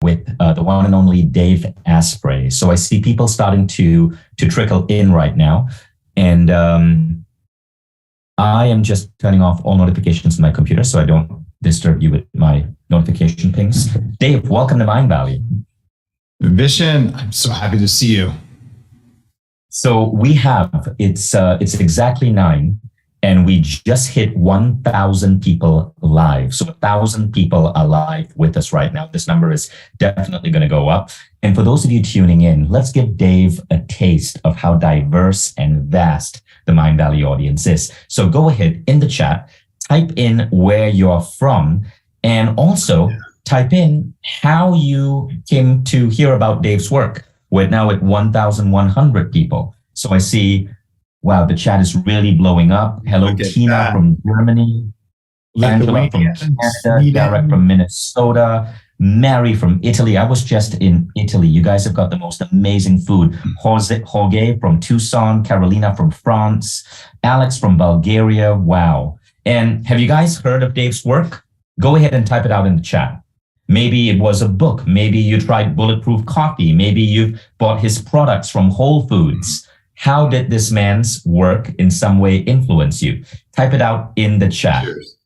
with the one and only Dave Asprey. So I see people starting to trickle in right now. And I am just turning off all notifications on my computer so I don't disturb you with my notification pings. Dave, welcome to Mind Valley. Vishen, I'm so happy to see you. So we have, it's exactly 9, and we just hit 1,000 people live. So 1,000 people are live with us right now. This number is definitely going to go up. And for those of you tuning in, let's give Dave a taste of how diverse and vast the Mind Valley audience is. So go ahead in the chat, type in where you're from, and also type in how you came to hear about Dave's work. We're now at 1,100 people. So I see, wow, the chat is really blowing up. Hello, Tina from Germany, Angela from Canada, Derek from Minnesota, Mary from Italy. I was just in Italy. You guys have got the most amazing food. Jorge from Tucson, Carolina from France, Alex from Bulgaria. Wow. And have you guys heard of Dave's work? Go ahead and type it out in the chat. Maybe it was a book. Maybe you tried Bulletproof Coffee. Maybe you bought his products from Whole Foods. How did this man's work in some way influence you? Type it out in the chat. Cheers.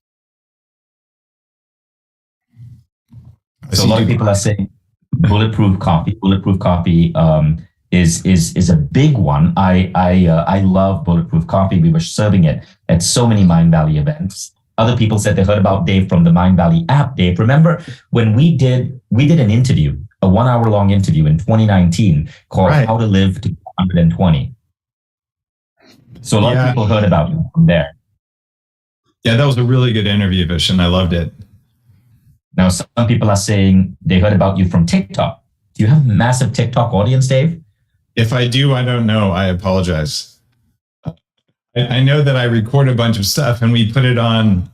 So a lot of people are saying Bulletproof Coffee. Bulletproof Coffee is a big one. I love Bulletproof Coffee. We were serving it at so many Mind Valley events. Other people said they heard about Dave from the Mind Valley app. Dave, remember when we did an interview, a 1-hour-long interview in 2019 called How to Live to 120. So a lot of people heard about you from there. Yeah, that was a really good interview, Vishen. I loved it. Now, some people are saying they heard about you from TikTok. Do you have a massive TikTok audience, Dave? If I do, I don't know. I apologize. I know that I record a bunch of stuff and we put it on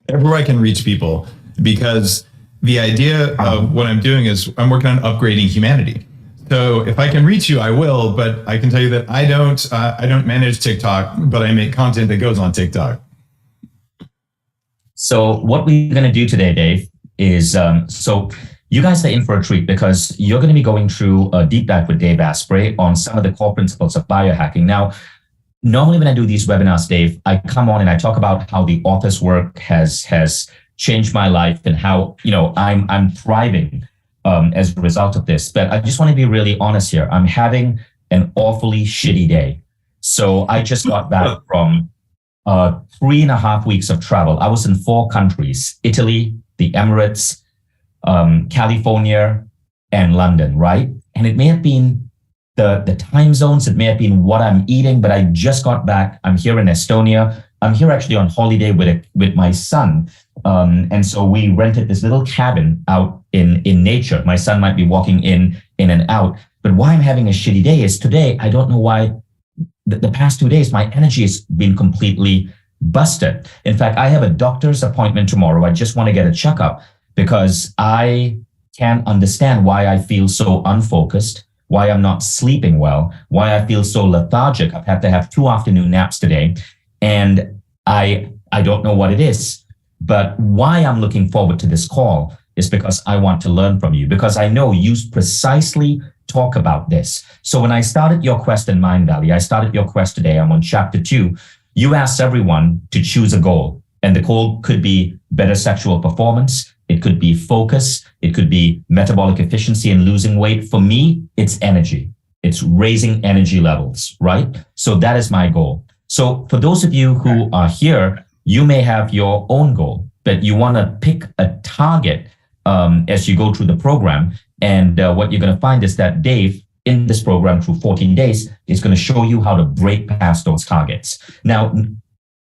everywhere I can reach people, because the idea of what I'm doing is I'm working on upgrading humanity. So if I can reach you, I will, but I can tell you that I don't manage TikTok, but I make content that goes on TikTok. So what we're going to do today, Dave, is so you guys are in for a treat, because you're going to be going through a deep dive with Dave Asprey on some of the core principles of biohacking. Now, normally when I do these webinars, Dave, I come on and I talk about how the author's work has changed my life and how, I'm thriving as a result of this. But I just want to be really honest here. I'm having an awfully shitty day. So I just got back from 3.5 weeks of travel. I was in 4 countries: Italy, the Emirates, California, and London, right? And it may have been the time zones, it may have been what I'm eating, but I just got back. I'm here in Estonia. I'm here actually on holiday with my son. And so we rented this little cabin out in nature. My son might be walking in and out. But why I'm having a shitty day is today, I don't know why, the past 2 days, my energy has been completely busted. In fact, I have a doctor's appointment tomorrow. I just want to get a checkup because I can't understand why I feel so unfocused, why I'm not sleeping well, why I feel so lethargic. I've had to have 2 afternoon naps today, and I don't know what it is. But why I'm looking forward to this call is because I want to learn from you, because I know you precisely talk about this. So when I started your quest in Mind Valley, I started your quest today. I'm on chapter 2. You asked everyone to choose a goal, and the goal could be better sexual performance. It could be focus. It could be metabolic efficiency and losing weight. For me, it's energy. It's raising energy levels, right? So that is my goal. So for those of you who are here, you may have your own goal, but you want to pick a target as you go through the program. And what you're going to find is that Dave, in this program through 14 days, is going to show you how to break past those targets. Now,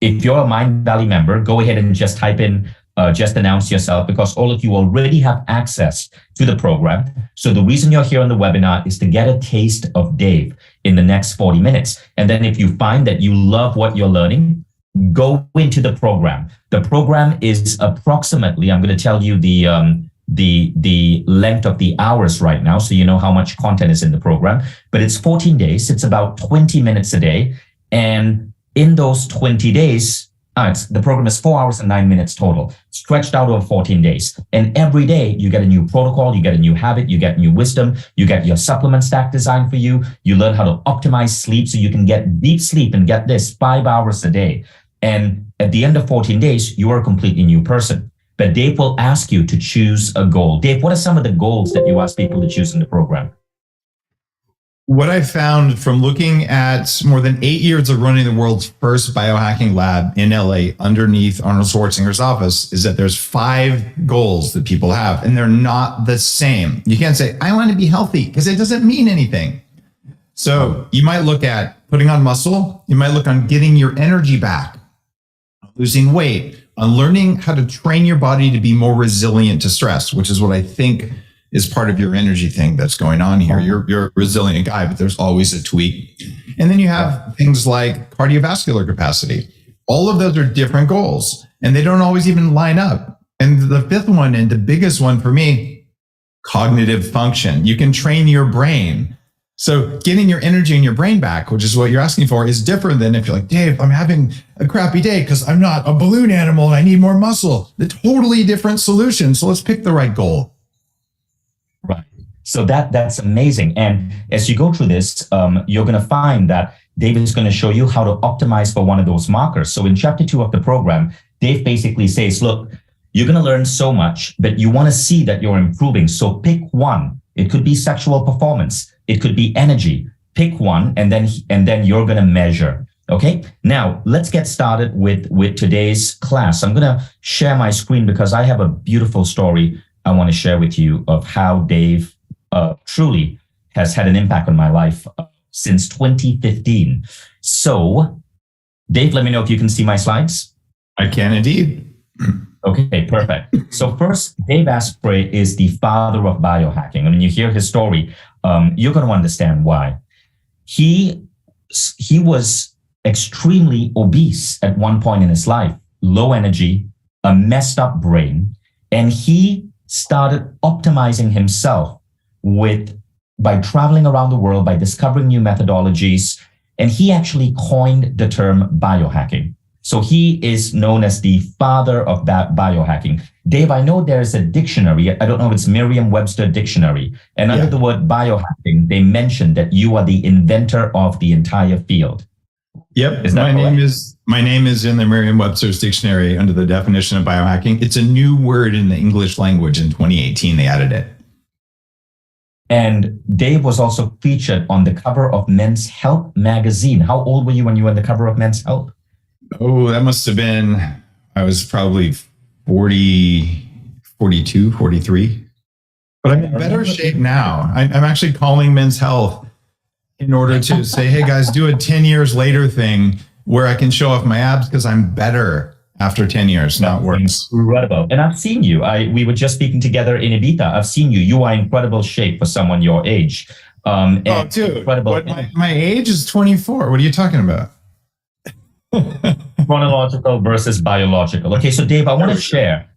if you're a Mind Valley member, go ahead and just type in, just announce yourself, because all of you already have access to the program. So the reason you're here on the webinar is to get a taste of Dave in the next 40 minutes. And then if you find that you love what you're learning, go into the program. The program is approximately, I'm going to tell you the length of the hours right now, so you know how much content is in the program, but it's 14 days. It's about 20 minutes a day. And in those 20 days, The program is 4 hours and 9 minutes total, stretched out over 14 days. And every day you get a new protocol, you get a new habit, you get new wisdom, you get your supplement stack designed for you. You learn how to optimize sleep so you can get deep sleep and get this 5 hours a day. And at the end of 14 days, you are a completely new person. But Dave will ask you to choose a goal. Dave, what are some of the goals that you ask people to choose in the program? What I found from looking at more than 8 years of running the world's first biohacking lab in LA underneath Arnold Schwarzenegger's office is that there's 5 goals that people have, and they're not the same. You can't say, I want to be healthy, because it doesn't mean anything. So you might look at putting on muscle. You might look on getting your energy back, losing weight, on learning how to train your body to be more resilient to stress, which is what I think is part of your energy thing that's going on here. You're a resilient guy, but there's always a tweak. And then you have things like cardiovascular capacity. All of those are different goals, and they don't always even line up. And the 5th one, and the biggest one for me, cognitive function. You can train your brain. So getting your energy and your brain back, which is what you're asking for, is different than if you're like, Dave, I'm having a crappy day because I'm not a balloon animal and I need more muscle. The totally different solution. So let's pick the right goal. Right. So that's amazing. And as you go through this, you're going to find that Dave is going to show you how to optimize for one of those markers. So in chapter 2 of the program, Dave basically says, look, you're going to learn so much, but you want to see that you're improving. So pick one. It could be sexual performance. It could be energy. Pick one, and then you're going to measure. Okay. Now let's get started with today's class. I'm going to share my screen because I have a beautiful story I want to share with you of how Dave truly has had an impact on my life since 2015. So, Dave, let me know if you can see my slides. I can indeed. Okay, perfect. So first, Dave Asprey is the father of biohacking. And when you hear his story, you're going to understand why. He was extremely obese at one point in his life, low energy, a messed up brain, and he started optimizing himself by traveling around the world, by discovering new methodologies, and he actually coined the term biohacking. So he is known as the father of that biohacking. Dave, I know there's a dictionary. I don't know if it's Merriam-Webster dictionary. And under the word biohacking, they mentioned that you are the inventor of the entire field. Yep. My name is in the Merriam-Webster's dictionary under the definition of biohacking. It's a new word in the English language. In 2018, they added it. And Dave was also featured on the cover of Men's Health magazine. How old were you when you were on the cover of Men's Health? Oh, that must have been, I was probably 40, 42, 43. But I'm in better shape now. I'm actually calling Men's Health in order to say, hey guys, do a 10 years later thing where I can show off my abs because I'm better after 10 years. Now it works. Incredible. And I've seen you. We were just speaking together in Ibiza. I've seen you. You are in incredible shape for someone your age. Dude, incredible. My age is 24. What are you talking about? Chronological versus biological. Okay, so Dave, I want to share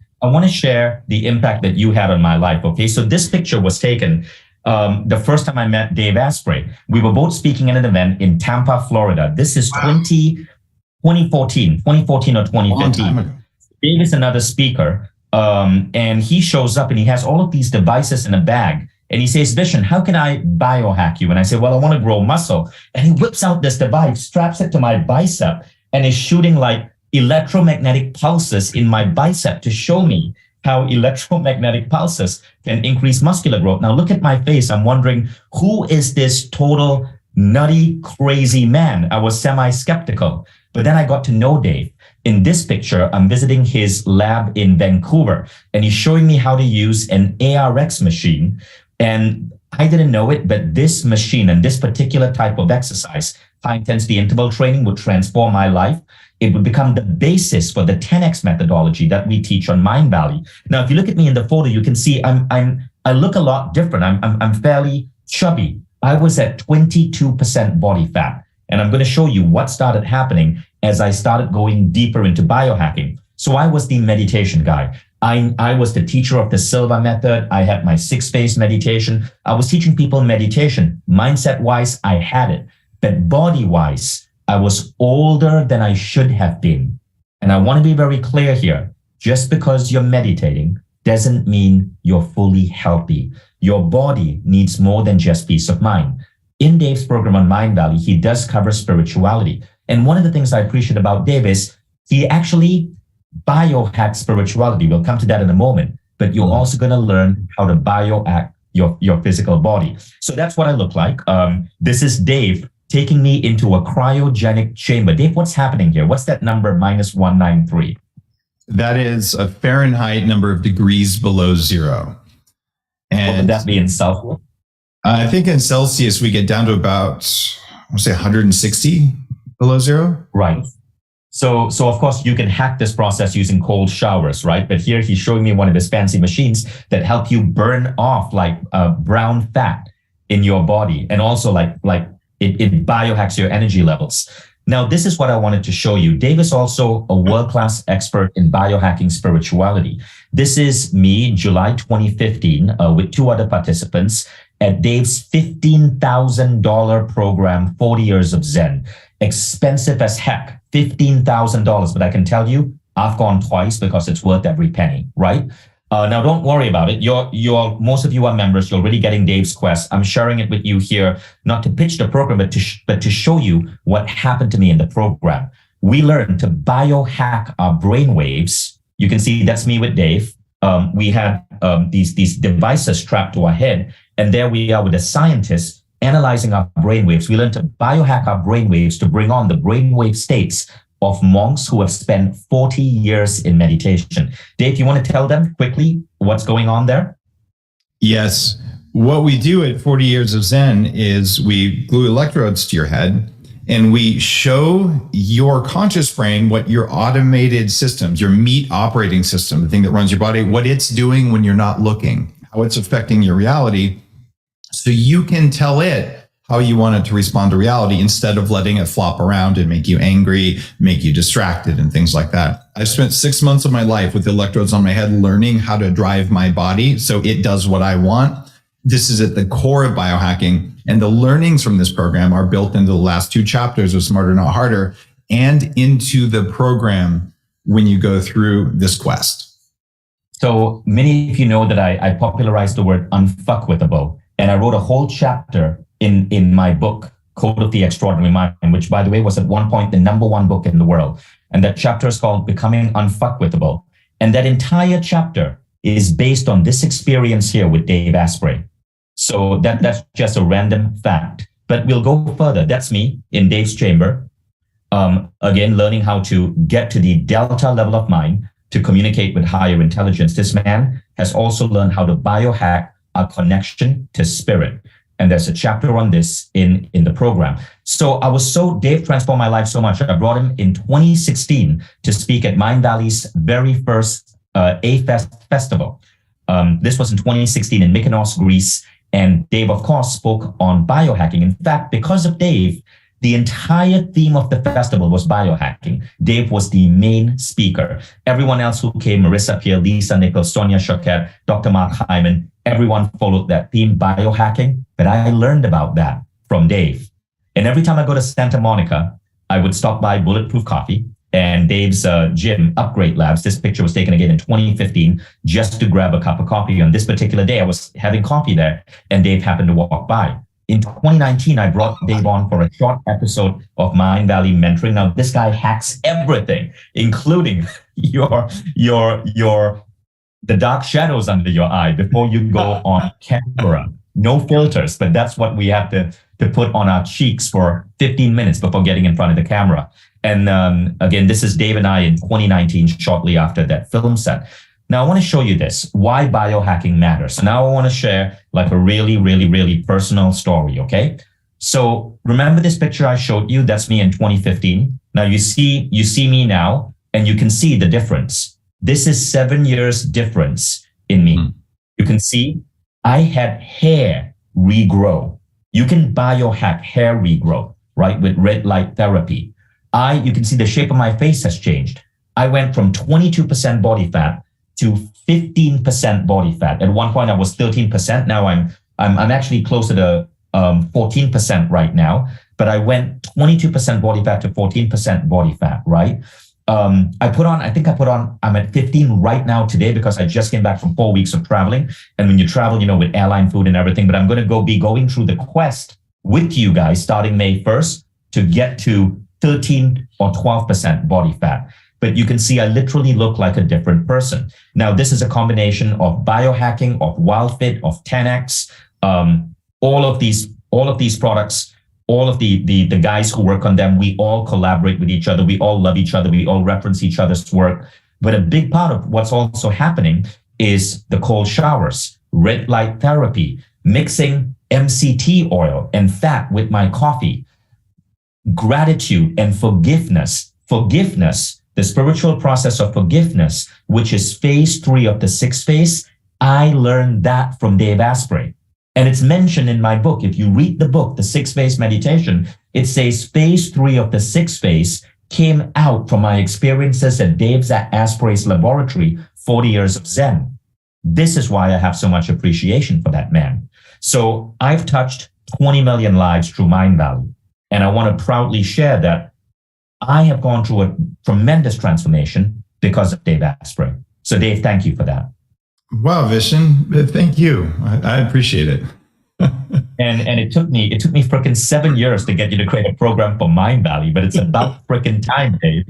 the impact that you had on my life. Okay, so this picture was taken the first time I met Dave Asprey. We were both speaking at an event in Tampa, Florida. This is 2014 or 2015. Dave is another speaker, and he shows up and he has all of these devices in a bag. And he says, Vishen, how can I biohack you? And I say, well, I want to grow muscle. And he whips out this device, straps it to my bicep, and is shooting like electromagnetic pulses in my bicep to show me how electromagnetic pulses can increase muscular growth. Now look at my face. I'm wondering, who is this total nutty, crazy man? I was semi-skeptical. But then I got to know Dave. In this picture, I'm visiting his lab in Vancouver, and he's showing me how to use an ARX machine. And I didn't know it, but this machine and this particular type of exercise, high-intensity interval training, would transform my life. It would become the basis for the 10X methodology that we teach on Mind Valley. Now, if you look at me in the photo, you can see I look a lot different. I'm fairly chubby. I was at 22% body fat. And I'm going to show you what started happening as I started going deeper into biohacking. So I was the meditation guy. I was the teacher of the Silva method. I had my 6-phase meditation. I was teaching people meditation. Mindset-wise, I had it. But body-wise, I was older than I should have been. And I want to be very clear here. Just because you're meditating doesn't mean you're fully healthy. Your body needs more than just peace of mind. In Dave's program on Mind Valley, he does cover spirituality. And one of the things I appreciate about Dave is he actually biohacks spirituality. We'll come to that in a moment. But you're also going to learn how to biohack your physical body. So that's what I look like. This is Dave taking me into a cryogenic chamber. Dave, what's happening here? What's that number -193? That is a Fahrenheit number of degrees below zero. And what would that be in Celsius? I think in Celsius, we get down to about, I want to say 160 below zero. Right. So of course, you can hack this process using cold showers, right? But here he's showing me one of his fancy machines that help you burn off like brown fat in your body. And also it biohacks your energy levels. Now, this is what I wanted to show you. Dave is also a world-class expert in biohacking spirituality. This is me, July 2015, with 2 other participants at Dave's $15,000 program, 40 Years of Zen. Expensive as heck, $15,000. But I can tell you, I've gone twice because it's worth every penny, right? Now, don't worry about it. Most of you are members. You're already getting Dave's quest. I'm sharing it with you here, not to pitch the program, but to show you what happened to me in the program. We learned to biohack our brain waves. You can see that's me with Dave. We had these devices strapped to our head, and there we are with a scientist analyzing our brain waves. We learned to biohack our brain waves to bring on the brainwave states of monks who have spent 40 years in meditation. Dave, you want to tell them quickly what's going on there? Yes. What we do at 40 Years of Zen is we glue electrodes to your head and we show your conscious brain what your automated systems, your meat operating system, the thing that runs your body, what it's doing when you're not looking, how it's affecting your reality. So you can tell it how you want it to respond to reality instead of letting it flop around and make you angry, make you distracted and things like that. I've spent 6 months of my life with electrodes on my head learning how to drive my body so it does what I want. This is at the core of biohacking. And the learnings from this program are built into the last 2 chapters of Smarter Not Harder and into the program when you go through this quest. So many of you know that I popularized the word unfuckwithable. And I wrote a whole chapter in my book, Code of the Extraordinary Mind, which, by the way, was at one point the #1 book in the world. And that chapter is called Becoming Unfuckwithable. And that entire chapter is based on this experience here with Dave Asprey. So that's just a random fact. But we'll go further. That's me in Dave's chamber. Again, learning how to get to the delta level of mind to communicate with higher intelligence. This man has also learned how to biohack our connection to spirit. And there's a chapter on this in the program. So Dave transformed my life so much. I brought him in 2016 to speak at Mind Valley's very first A-Fest festival. This was in 2016 in Mykonos, Greece. And Dave, of course, spoke on biohacking. In fact, because of Dave, the entire theme of the festival was biohacking. Dave was the main speaker. Everyone else who came, Marissa Pierre, Lisa Nichols, Sonia Choquette, Dr. Mark Hyman, everyone followed that theme, biohacking. But I learned about that from Dave. And every time I go to Santa Monica, I would stop by Bulletproof Coffee and Dave's gym, Upgrade Labs. This picture was taken again in 2015, just to grab a cup of coffee. On this particular day, I was having coffee there, and Dave happened to walk by. In 2019, I brought Dave on for a short episode of Mind Valley Mentoring. Now, this guy hacks everything, including the dark shadows under your eye before you go on camera. No filters, but that's what we have to put on our cheeks for 15 minutes before getting in front of the camera. And again, this is Dave and I in 2019, shortly after that film set. Now, I want to show you this, why biohacking matters. So now I want to share like a really, really, really personal story, okay? So remember this picture I showed you? That's me in 2015. Now you see me now, and you can see the difference. This is 7 years difference in me. You can see I had hair regrow. You can biohack hair regrow, right? With red light therapy. You can see the shape of my face has changed. I went from 22% body fat to 15% body fat. At one point I was 13%. Now I'm actually closer to 14% right now, but I went 22% body fat to 14% body fat, right? I'm at 15 right now today because I just came back from 4 weeks of traveling. And when you travel, with airline food and everything, but I'm going to be going through the quest with you guys starting May 1st to get to 13 or 12% body fat. But you can see I literally look like a different person. Now, this is a combination of biohacking, of WildFit, of 10X, all of these products, all of the guys who work on them, we all collaborate with each other. We all love each other. We all reference each other's work. But a big part of what's also happening is the cold showers, red light therapy, mixing MCT oil and fat with my coffee, gratitude and forgiveness, the spiritual process of forgiveness, which is phase 3 of the 6 phase. I learned that from Dave Asprey. And it's mentioned in my book. If you read the book, The 6 Phase Meditation, it says phase 3 of the 6 phase came out from my experiences at Dave Asprey's laboratory, 40 years of Zen. This is why I have so much appreciation for that man. So I've touched 20 million lives through Mind Valley. And I want to proudly share that I have gone through a tremendous transformation because of Dave Asprey. So Dave, thank you for that. Wow, Vishen, thank you. I appreciate it. and it took me freaking 7 years to get you to create a program for Mind Valley, but it's about freaking time, Dave.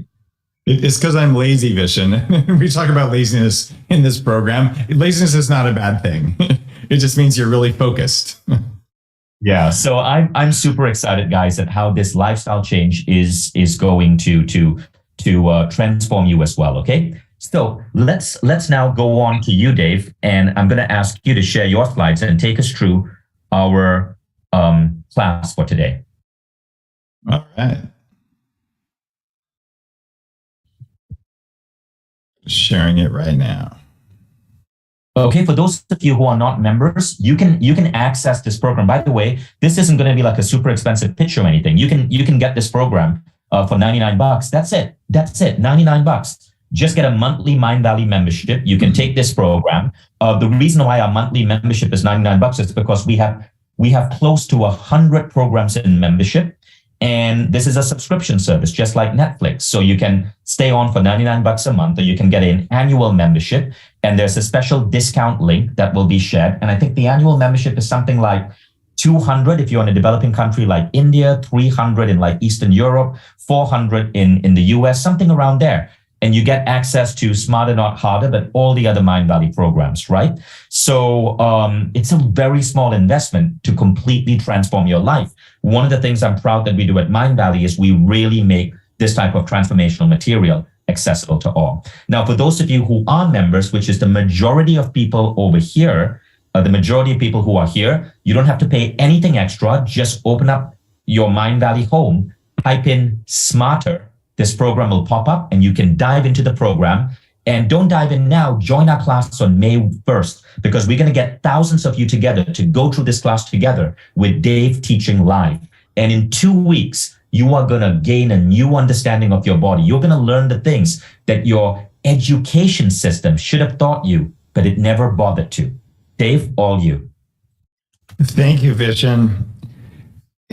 It's because I'm lazy, Vishen. We talk about laziness in this program. Laziness is not a bad thing. It just means you're really focused. Yeah, so I'm super excited, guys, at how this lifestyle change is going to transform you as well. Okay, so let's now go on to you, Dave, and I'm going to ask you to share your slides and take us through our class for today. All right. Sharing it right now. Okay, for those of you who are not members, you can access this program. By the way, this isn't going to be like a super expensive pitch or anything. You can get this program for $99. That's it, $99. Just get a monthly Mind Valley membership. You can take this program. The reason why our monthly membership is $99 is because we have close to 100 programs in membership. And this is a subscription service, just like Netflix. So you can stay on for $99 a month, or you can get an annual membership. And there's a special discount link that will be shared. And I think the annual membership is something like $200 if you're in a developing country like India, $300 in like Eastern Europe, $400 in the US, something around there. And you get access to Smarter Not Harder, but all the other Mind Valley programs, right? So it's a very small investment to completely transform your life. One of the things I'm proud that we do at Mind Valley is we really make this type of transformational material accessible to all. Now, for those of you who are members, which is the majority of people over here, the majority of people who are here, you don't have to pay anything extra. Just open up your Mind Valley home, type in Smarter. This program will pop up and you can dive into the program. And don't dive in now. Join our class on May 1st, because we're going to get thousands of you together to go through this class together with Dave teaching live. And in 2 weeks, you are going to gain a new understanding of your body. You're going to learn the things that your education system should have taught you, but it never bothered to. Dave, all you. Thank you, Vishen.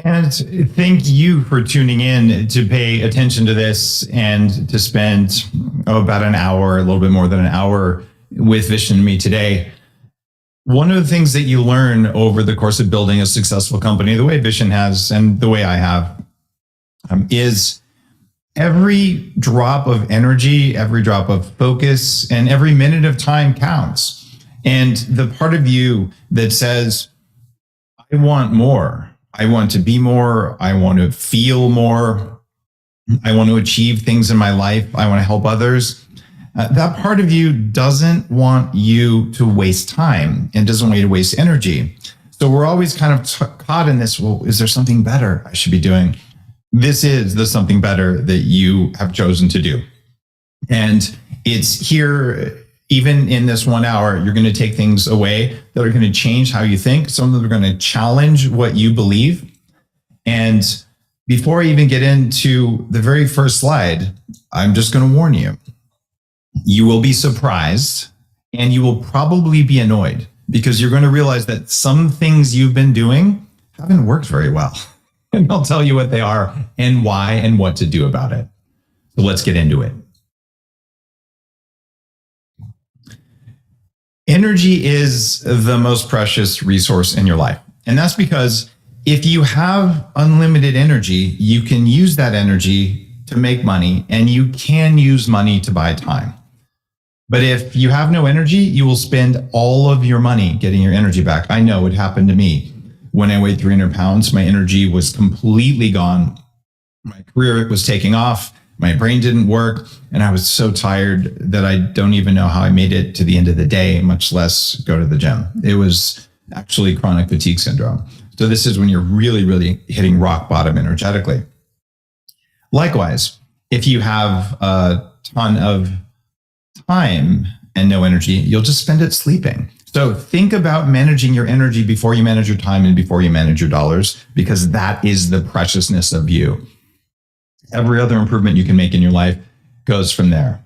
And thank you for tuning in to pay attention to this and to spend about an hour, a little bit more than an hour with Vishen and me today. One of the things that you learn over the course of building a successful company, the way Vishen has and the way I have, is every drop of energy, every drop of focus, and every minute of time counts. And the part of you that says, I want more, I want to be more, I want to feel more, I want to achieve things in my life, I want to help others. That part of you doesn't want you to waste time and doesn't want you to waste energy. So we're always kind of caught in this, well, is there something better I should be doing? This is the something better that you have chosen to do. And it's here, even in this 1 hour, you're going to take things away that are going to change how you think. Some of them are going to challenge what you believe. And before I even get into the very first slide, I'm just going to warn you. You will be surprised and you will probably be annoyed, because you're going to realize that some things you've been doing haven't worked very well. And I'll tell you what they are and why and what to do about it. So let's get into it. Energy is the most precious resource in your life. And that's because if you have unlimited energy, you can use that energy to make money, and you can use money to buy time. But if you have no energy, you will spend all of your money getting your energy back. I know it happened to me. When I weighed 300 pounds, my energy was completely gone. My career was taking off. My brain didn't work. And I was so tired that I don't even know how I made it to the end of the day, much less go to the gym. It was actually chronic fatigue syndrome. So this is when you're really, really hitting rock bottom energetically. Likewise, if you have a ton of time and no energy, you'll just spend it sleeping. So think about managing your energy before you manage your time and before you manage your dollars, because that is the preciousness of you. Every other improvement you can make in your life goes from there.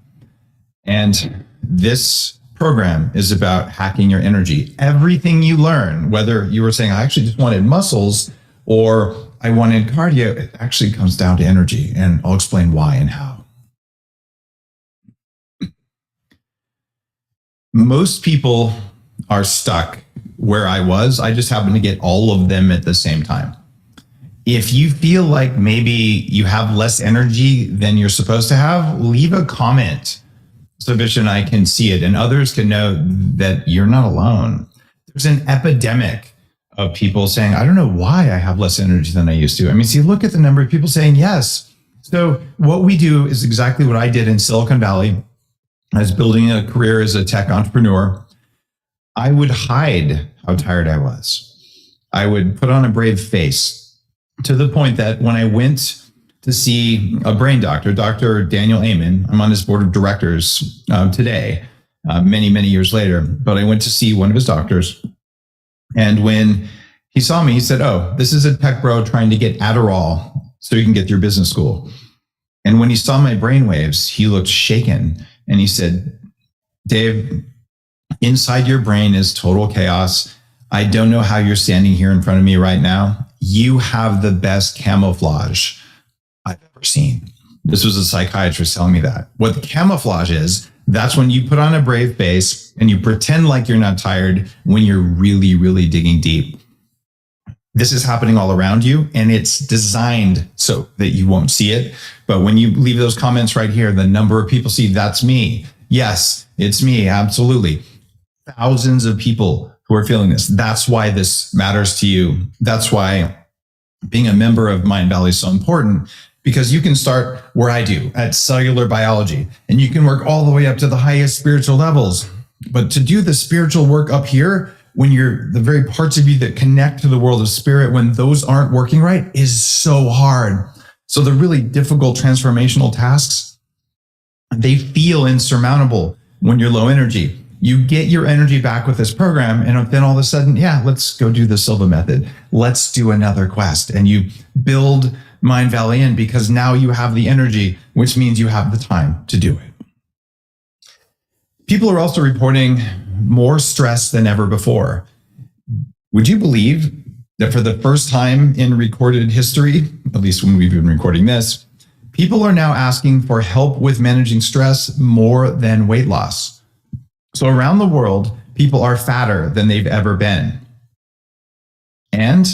And this program is about hacking your energy. Everything you learn, whether you were saying, I actually just wanted muscles or I wanted cardio, it actually comes down to energy. And I'll explain why and how. Most people are stuck where I was. I just happen to get all of them at the same time. If you feel like maybe you have less energy than you're supposed to have, leave a comment so Vishen and I can see it and others can know that you're not alone. There's an epidemic of people saying, I don't know why I have less energy than I used to. I mean, see, look at the number of people saying yes. So what we do is exactly what I did in Silicon Valley. I was building a career as a tech entrepreneur. I would hide how tired I was. I would put on a brave face, to the point that when I went to see a brain doctor, Dr. Daniel Amen, I'm on his board of directors today, many, many years later, but I went to see one of his doctors. And when he saw me, he said, oh, this is a tech bro trying to get Adderall so you can get through business school. And when he saw my brainwaves, he looked shaken and he said, Dave, inside your brain is total chaos. I don't know how you're standing here in front of me right now. You have the best camouflage I've ever seen. This was a psychiatrist telling me that. What the camouflage is, that's when you put on a brave face and you pretend like you're not tired when you're really, really digging deep. This is happening all around you, and it's designed so that you won't see it. But when you leave those comments right here, the number of people see, that's me. Yes, it's me. Absolutely. Thousands of people who are feeling this. That's why this matters to you. That's why being a member of Mind Valley is so important, because you can start where I do at cellular biology, and you can work all the way up to the highest spiritual levels. But to do the spiritual work up here, when you're the very parts of you that connect to the world of spirit, when those aren't working right, is so hard. So the really difficult transformational tasks, they feel insurmountable when you're low energy. You get your energy back with this program, and then all of a sudden, yeah, let's go do the Silva method. Let's do another quest. And you build Mind Valley in, because now you have the energy, which means you have the time to do it. People are also reporting more stress than ever before. Would you believe that for the first time in recorded history, at least when we've been recording this, people are now asking for help with managing stress more than weight loss? So around the world, people are fatter than they've ever been. And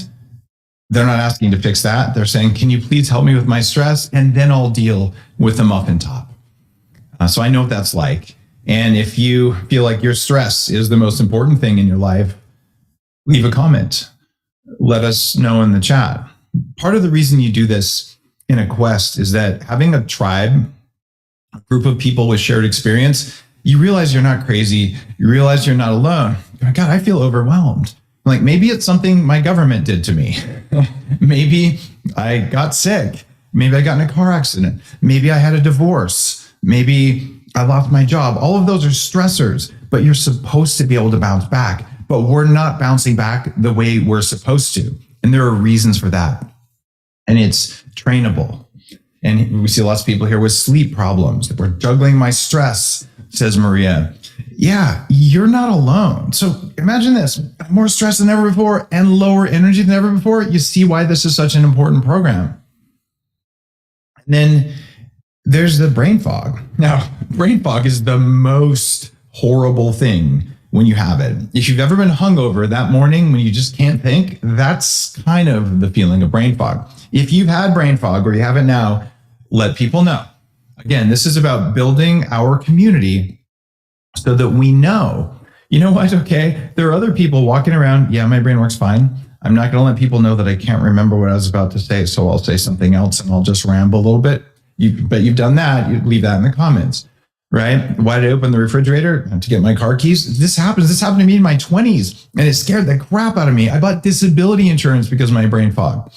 they're not asking to fix that. They're saying, can you please help me with my stress? And then I'll deal with the muffin top. So I know what that's like. And if you feel like your stress is the most important thing in your life, leave a comment. Let us know in the chat. Part of the reason you do this in a quest is that having a tribe, a group of people with shared experience, you realize you're not crazy. You realize you're not alone. God, I feel overwhelmed. Like maybe it's something my government did to me. Maybe I got sick. Maybe I got in a car accident. Maybe I had a divorce. Maybe I lost my job. All of those are stressors, but you're supposed to be able to bounce back. But we're not bouncing back the way we're supposed to. And there are reasons for that. And it's trainable. And we see lots of people here with sleep problems. We're juggling my stress, says Maria. Yeah, you're not alone. So imagine this, more stress than ever before and lower energy than ever before. You see why this is such an important program. And then there's the brain fog. Now, brain fog is the most horrible thing when you have it. If you've ever been hungover that morning when you just can't think, that's kind of the feeling of brain fog. If you've had brain fog or you have it now, let people know. Again, this is about building our community so that we know, you know what, okay, there are other people walking around, yeah, my brain works fine. I'm not going to let people know that I can't remember what I was about to say, so I'll say something else and I'll just ramble a little bit. But you've done that, you leave that in the comments, right? Why did I open the refrigerator? To get my car keys? This happened to me in my 20s, and it scared the crap out of me. I bought disability insurance because of my brain fog.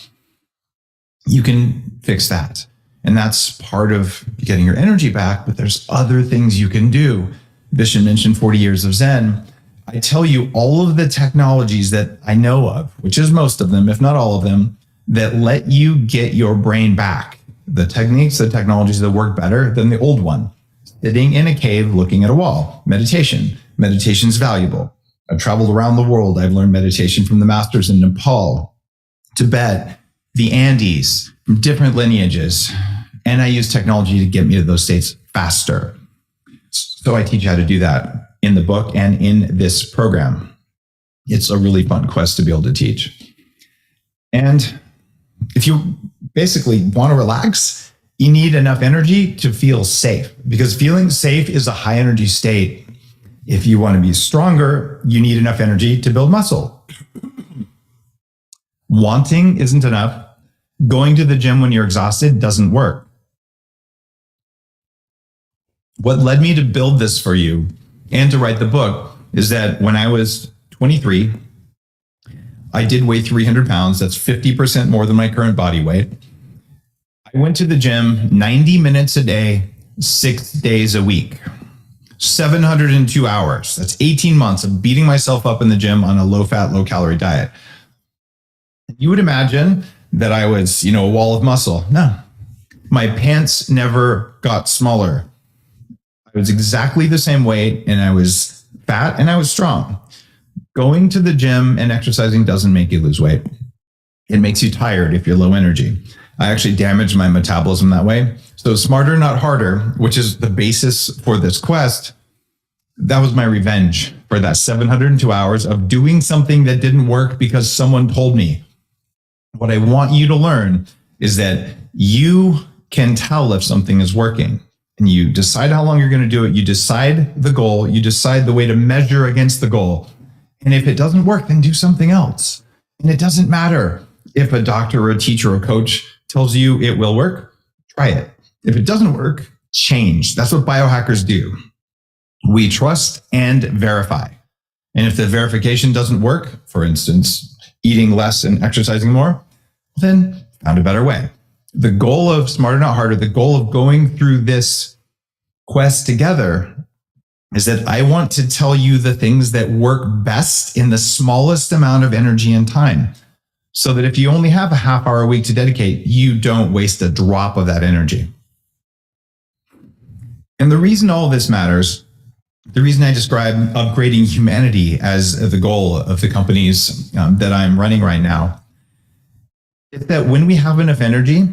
You can fix that. And that's part of getting your energy back, but there's other things you can do. Vishen mentioned 40 years of Zen. I tell you all of the technologies that I know of, which is most of them, if not all of them, that let you get your brain back. The techniques, the technologies that work better than the old one. Sitting in a cave looking at a wall. Meditation. Meditation's valuable. I've traveled around the world. I've learned meditation from the masters in Nepal, Tibet, the Andes, from different lineages. And I use technology to get me to those states faster. So I teach you how to do that in the book and in this program. It's a really fun quest to be able to teach. And if you basically want to relax, you need enough energy to feel safe, because feeling safe is a high energy state. If you want to be stronger, you need enough energy to build muscle. Wanting isn't enough. Going to the gym when you're exhausted doesn't work. What led me to build this for you and to write the book is that when I was 23, I did weigh 300 pounds. That's 50% more than my current body weight. I went to the gym 90 minutes a day, 6 days a week, 702 hours. That's 18 months of beating myself up in the gym on a low fat, low calorie diet. You would imagine that I was, a wall of muscle. No, my pants never got smaller. I was exactly the same weight, and I was fat and I was strong. Going to the gym and exercising doesn't make you lose weight. It makes you tired if you're low energy. I actually damaged my metabolism that way. So smarter, not harder, which is the basis for this quest, that was my revenge for that 702 hours of doing something that didn't work because someone told me. What I want you to learn is that you can tell if something is working. And you decide how long you're going to do it. You decide the goal. You decide the way to measure against the goal. And if it doesn't work, then do something else. And it doesn't matter if a doctor or a teacher or a coach tells you it will work, try it. If it doesn't work, change. That's what biohackers do. We trust and verify. And if the verification doesn't work, for instance, eating less and exercising more, then found a better way. The goal of Smarter Not Harder, the goal of going through this quest together is that I want to tell you the things that work best in the smallest amount of energy and time. So that if you only have a half hour a week to dedicate, you don't waste a drop of that energy. And the reason all this matters, the reason I describe upgrading humanity as the goal of the companies that I'm running right now, is that when we have enough energy,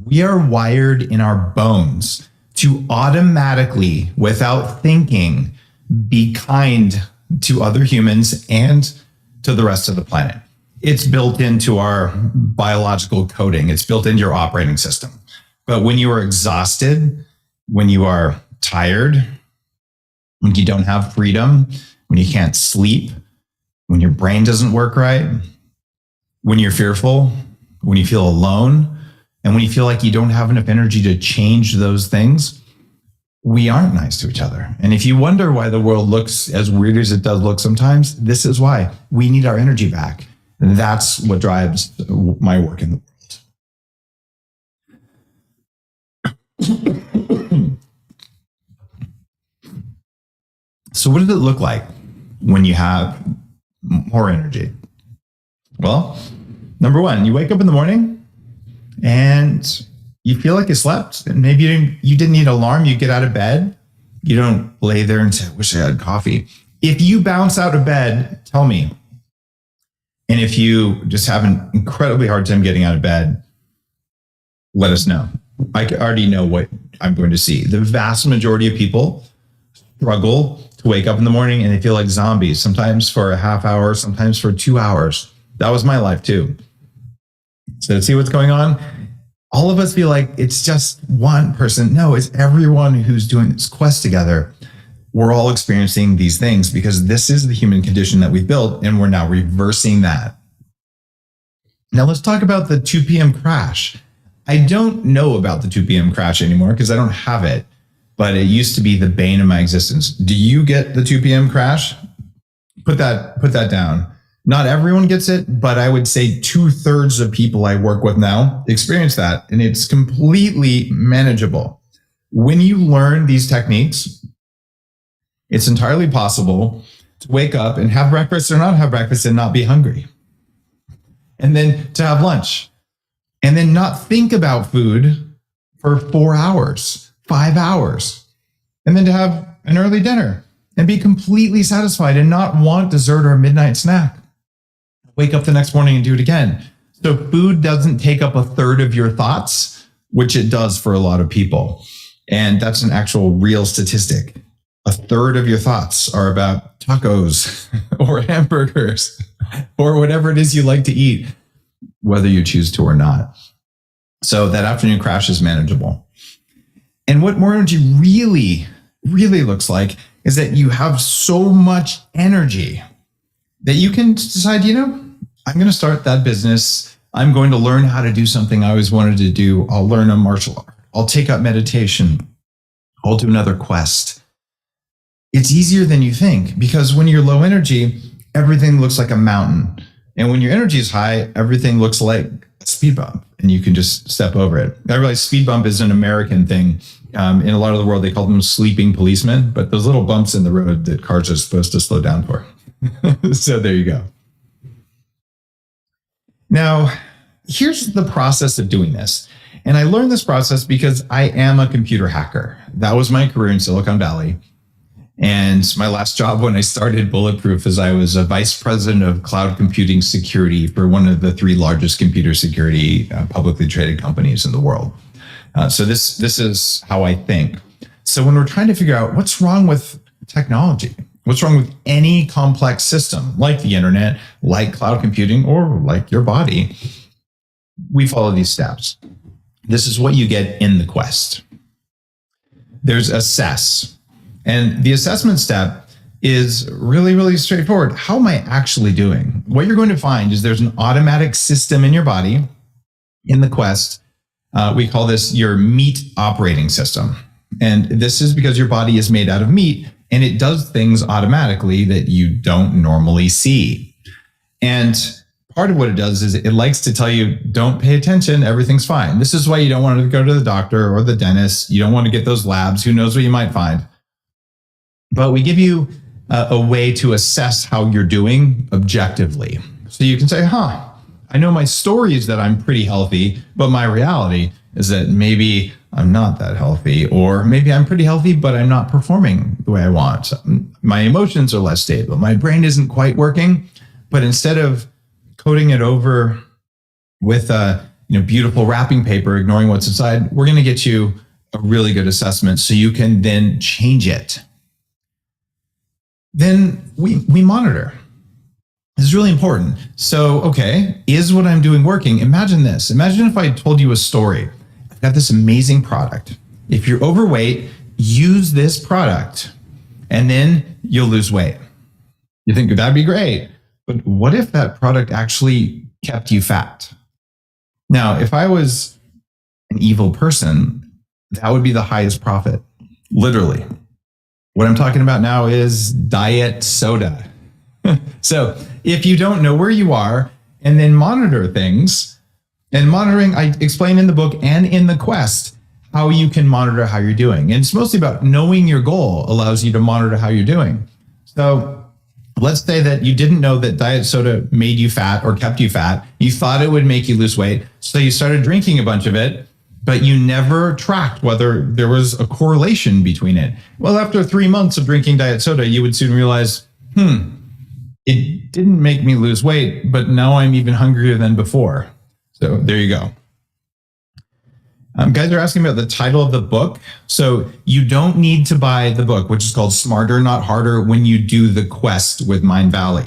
we are wired in our bones to automatically, without thinking, be kind to other humans and to the rest of the planet. It's built into our biological coding. It's built into your operating system. But when you are exhausted, when you are tired, when you don't have freedom, when you can't sleep, when your brain doesn't work right, when you're fearful, when you feel alone, and when you feel like you don't have enough energy to change those things, we aren't nice to each other. And if you wonder why the world looks as weird as it does look sometimes, this is why. We need our energy back. And that's what drives my work in the world. So what does it look like when you have more energy? Well, number one, you wake up in the morning and you feel like you slept, and maybe you didn't need an alarm. You get out of bed. You don't lay there and say, I wish I had coffee. If you bounce out of bed, tell me. And if you just have an incredibly hard time getting out of bed, let us know. I already know what I'm going to see. The vast majority of people struggle to wake up in the morning and they feel like zombies, sometimes for a half hour, sometimes for 2 hours. That was my life too. So see what's going on? All of us feel like it's just one person. No, it's everyone who's doing this quest together. We're all experiencing these things because this is the human condition that we've built, and we're now reversing that. Now let's talk about the 2 p.m. crash. I don't know about the 2 p.m. crash anymore because I don't have it, but it used to be the bane of my existence. Do you get the 2 p.m. crash? Put that down. Not everyone gets it, but I would say 2/3 of people I work with now experience that, and it's completely manageable. When you learn these techniques, it's entirely possible to wake up and have breakfast or not have breakfast and not be hungry. And then to have lunch and then not think about food for 4 hours, 5 hours, and then to have an early dinner and be completely satisfied and not want dessert or a midnight snack. Wake up the next morning and do it again. So food doesn't take up 1/3 of your thoughts, which it does for a lot of people. And that's an actual real statistic. 1/3 of your thoughts are about tacos or hamburgers or whatever it is you like to eat, whether you choose to or not. So that afternoon crash is manageable. And what more energy really looks like is that you have so much energy that you can decide, I'm going to start that business. I'm going to learn how to do something I always wanted to do. I'll learn a martial art. I'll take up meditation. I'll do another quest. It's easier than you think because when you're low energy, everything looks like a mountain. And when your energy is high, everything looks like a speed bump and you can just step over it. I realize speed bump is an American thing. In a lot of the world, they call them sleeping policemen, but those little bumps in the road that cars are supposed to slow down for. So there you go. Now, here's the process of doing this. And I learned this process because I am a computer hacker. That was my career in Silicon Valley. And my last job when I started Bulletproof is I was a vice president of cloud computing security for one of the 3 largest computer security publicly traded companies in the world. So this is how I think. So when we're trying to figure out what's wrong with technology, what's wrong with any complex system like the internet, like cloud computing, or like your body, we follow these steps. This is what you get in the quest. There's assess. And the assessment step is really straightforward. How am I actually doing? What you're going to find is there's an automatic system in your body in the quest. We call this your meat operating system. And this is because your body is made out of meat and it does things automatically that you don't normally see. And part of what it does is it likes to tell you, don't pay attention, everything's fine. This is why you don't want to go to the doctor or the dentist. You don't want to get those labs. Who knows what you might find? But we give you a way to assess how you're doing objectively. So you can say, I know my story is that I'm pretty healthy, but my reality is that maybe I'm not that healthy, or maybe I'm pretty healthy, but I'm not performing the way I want. My emotions are less stable. My brain isn't quite working, but instead of coating it over with beautiful wrapping paper, ignoring what's inside, we're going to get you a really good assessment so you can then change it. Then we monitor. This is really important. So, okay, is what I'm doing working? Imagine this. Imagine if I told you a story. I've got this amazing product. If you're overweight, use this product and then you'll lose weight. You think that'd be great. But what if that product actually kept you fat? Now, if I was an evil person, that would be the highest profit, literally. What I'm talking about now is diet soda. So if you don't know where you are and then monitor things, and monitoring, I explain in the book and in the quest how you can monitor how you're doing. And it's mostly about knowing your goal allows you to monitor how you're doing. So let's say that you didn't know that diet soda made you fat or kept you fat. You thought it would make you lose weight. So you started drinking a bunch of it, but you never tracked whether there was a correlation between it. Well, after 3 months of drinking diet soda, you would soon realize, it didn't make me lose weight, but now I'm even hungrier than before. So there you go. Guys are asking about the title of the book. So you don't need to buy the book, which is called Smarter, Not Harder, when you do the quest with Mind Valley.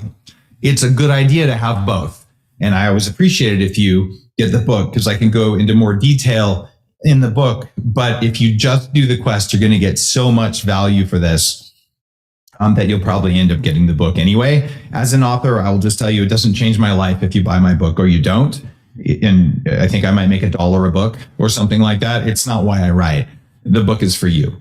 It's a good idea to have both. And I always appreciate it if you get the book, because I can go into more detail in the book. But if you just do the quest, you're going to get so much value for this that you'll probably end up getting the book anyway. As an author, I will just tell you, it doesn't change my life if you buy my book or you don't. And I think I might make $1 a book or something like that. It's not why I write. The book is for you.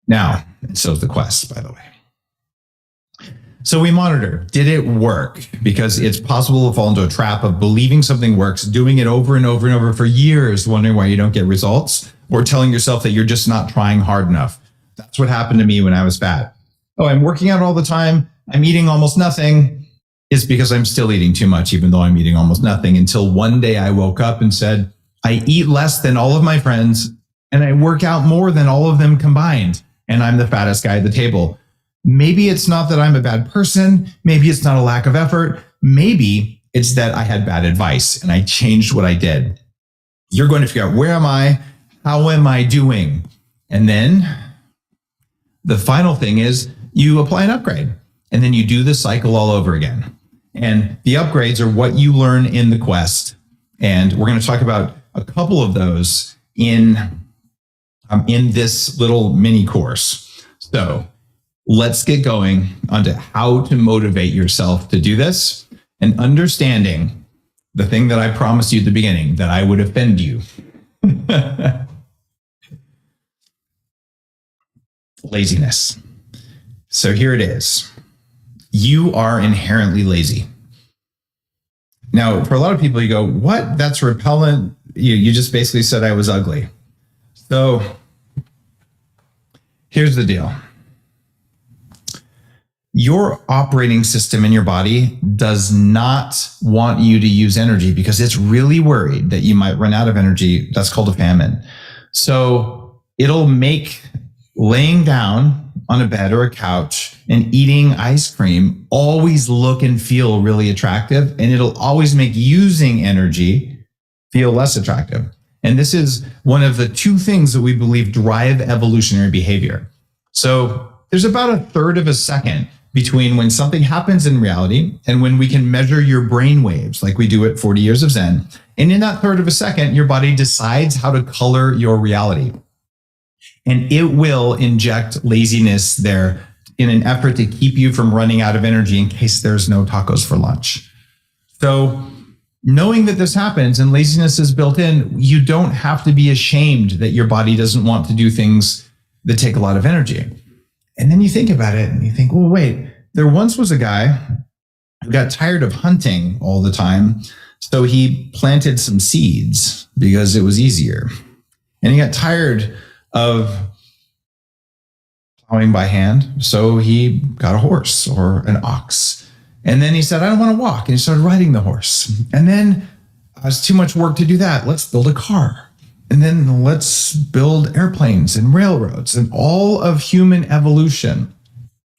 Now, so is the quest, by the way. So we monitor. Did it work? Because it's possible to fall into a trap of believing something works, doing it over and over and over for years, wondering why you don't get results, or telling yourself that you're just not trying hard enough. That's what happened to me when I was fat. Oh, I'm working out all the time. I'm eating almost nothing. It's because I'm still eating too much, even though I'm eating almost nothing, until one day I woke up and said, I eat less than all of my friends and I work out more than all of them combined. And I'm the fattest guy at the table. Maybe it's not that I'm a bad person. Maybe it's not a lack of effort. Maybe it's that I had bad advice and I changed what I did. You're going to figure out, where am I? How am I doing? And then the final thing is you apply an upgrade, and then you do the cycle all over again. And the upgrades are what you learn in the quest. And we're going to talk about a couple of those in this little mini course. So let's get going onto how to motivate yourself to do this, and understanding the thing that I promised you at the beginning, that I would offend you. Laziness. So here it is. You are inherently lazy. Now, for a lot of people, you go, what? That's repellent. You just basically said I was ugly. So here's the deal. Your operating system in your body does not want you to use energy because it's really worried that you might run out of energy. That's called a famine. So it'll make laying down on a bed or a couch and eating ice cream always look and feel really attractive. And it'll always make using energy feel less attractive. And this is one of the two things that we believe drive evolutionary behavior. So there's about 1/3 of a second between when something happens in reality and when we can measure your brain waves, like we do at 40 Years of Zen. And in that 1/3 of a second, your body decides how to color your reality. And it will inject laziness there in an effort to keep you from running out of energy in case there's no tacos for lunch. So knowing that this happens and laziness is built in, you don't have to be ashamed that your body doesn't want to do things that take a lot of energy. And then you think about it and you think, well, wait, there once was a guy who got tired of hunting all the time. So he planted some seeds because it was easier. And he got tired of plowing by hand. So he got a horse or an ox. And then he said, I don't want to walk. And he started riding the horse. And then it's too much work to do that. Let's build a car. And then let's build airplanes and railroads. And all of human evolution,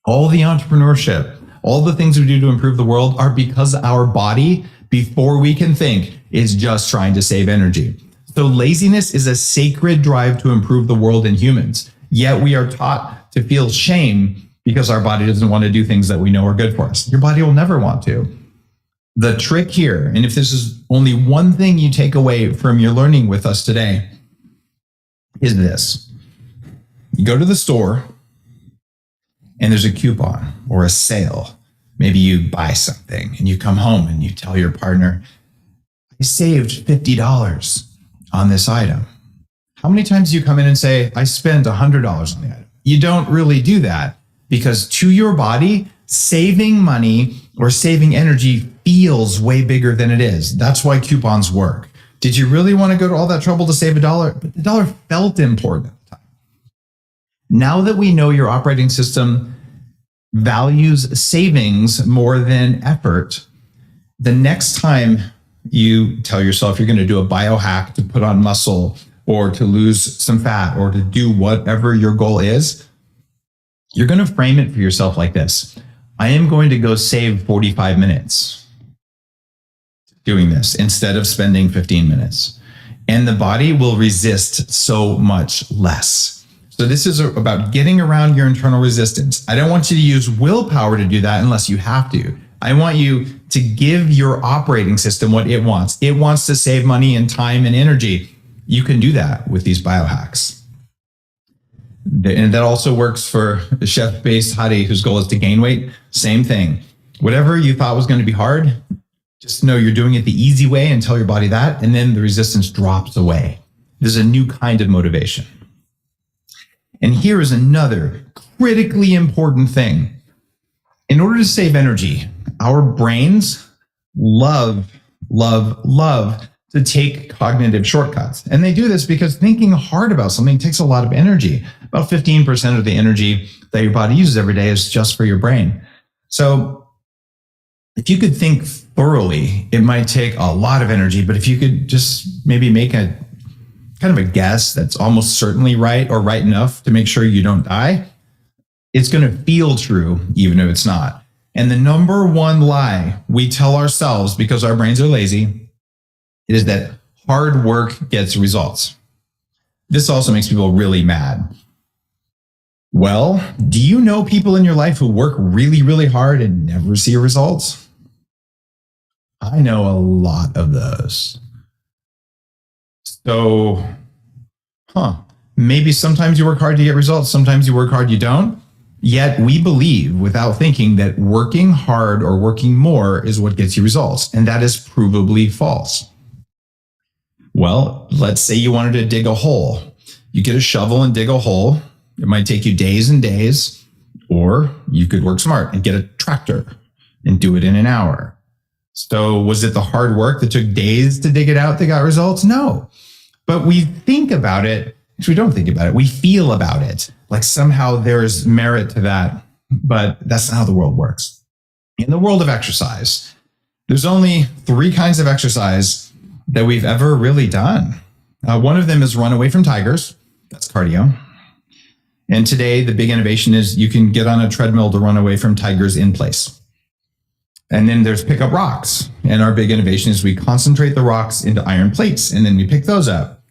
all the entrepreneurship, all the things we do to improve the world are because our body, before we can think, is just trying to save energy. So laziness is a sacred drive to improve the world and humans. Yet we are taught to feel shame because our body doesn't want to do things that we know are good for us. Your body will never want to. The trick here, and if this is only one thing you take away from your learning with us today, is this. You go to the store and there's a coupon or a sale. Maybe you buy something and you come home and you tell your partner, I saved $50 on this item. How many times do you come in and say, I spent $100 on the item? You don't really do that because to your body, saving money or saving energy feels way bigger than it is. That's why coupons work. Did you really want to go to all that trouble to save $1? But the dollar felt important at the time. Now that we know your operating system values savings more than effort, the next time you tell yourself you're going to do a biohack to put on muscle or to lose some fat or to do whatever your goal is, you're going to frame it for yourself like this. I am going to go save 45 minutes doing this instead of spending 15 minutes. and the body will resist so much less. So this is about getting around your internal resistance. I don't want you to use willpower to do that unless you have to. I want you to give your operating system what it wants. It wants to save money and time and energy. You can do that with these biohacks. And that also works for the chef-based Hadi, whose goal is to gain weight. Same thing. Whatever you thought was going to be hard, just know you're doing it the easy way and tell your body that, and then the resistance drops away. There's a new kind of motivation. And here is another critically important thing. In order to save energy, our brains love to take cognitive shortcuts. And they do this because thinking hard about something takes a lot of energy. About 15% of the energy that your body uses every day is just for your brain. So if you could think thoroughly, it might take a lot of energy, but if you could just maybe make a kind of a guess that's almost certainly right or right enough to make sure you don't die, it's going to feel true even if it's not. And the number one lie we tell ourselves because our brains are lazy is that hard work gets results. This also makes people really mad. Well, do you know people in your life who work really, really hard and never see results? I know a lot of those. So, maybe sometimes you work hard to get results, sometimes you work hard, you don't. Yet we believe without thinking that working hard or working more is what gets you results. And that is provably false. Well, let's say you wanted to dig a hole. You get a shovel and dig a hole. It might take you days and days, or you could work smart and get a tractor and do it in an hour. So was it the hard work that took days to dig it out that got results? No. But we think about it. We don't think about it. We feel about it. Like somehow there's merit to that, but that's not how the world works. In the world of exercise, there's only 3 kinds of exercise that we've ever really done. One of them is run away from tigers. That's cardio. And today, the big innovation is you can get on a treadmill to run away from tigers in place. And then there's pick up rocks. And our big innovation is we concentrate the rocks into iron plates, and then we pick those up.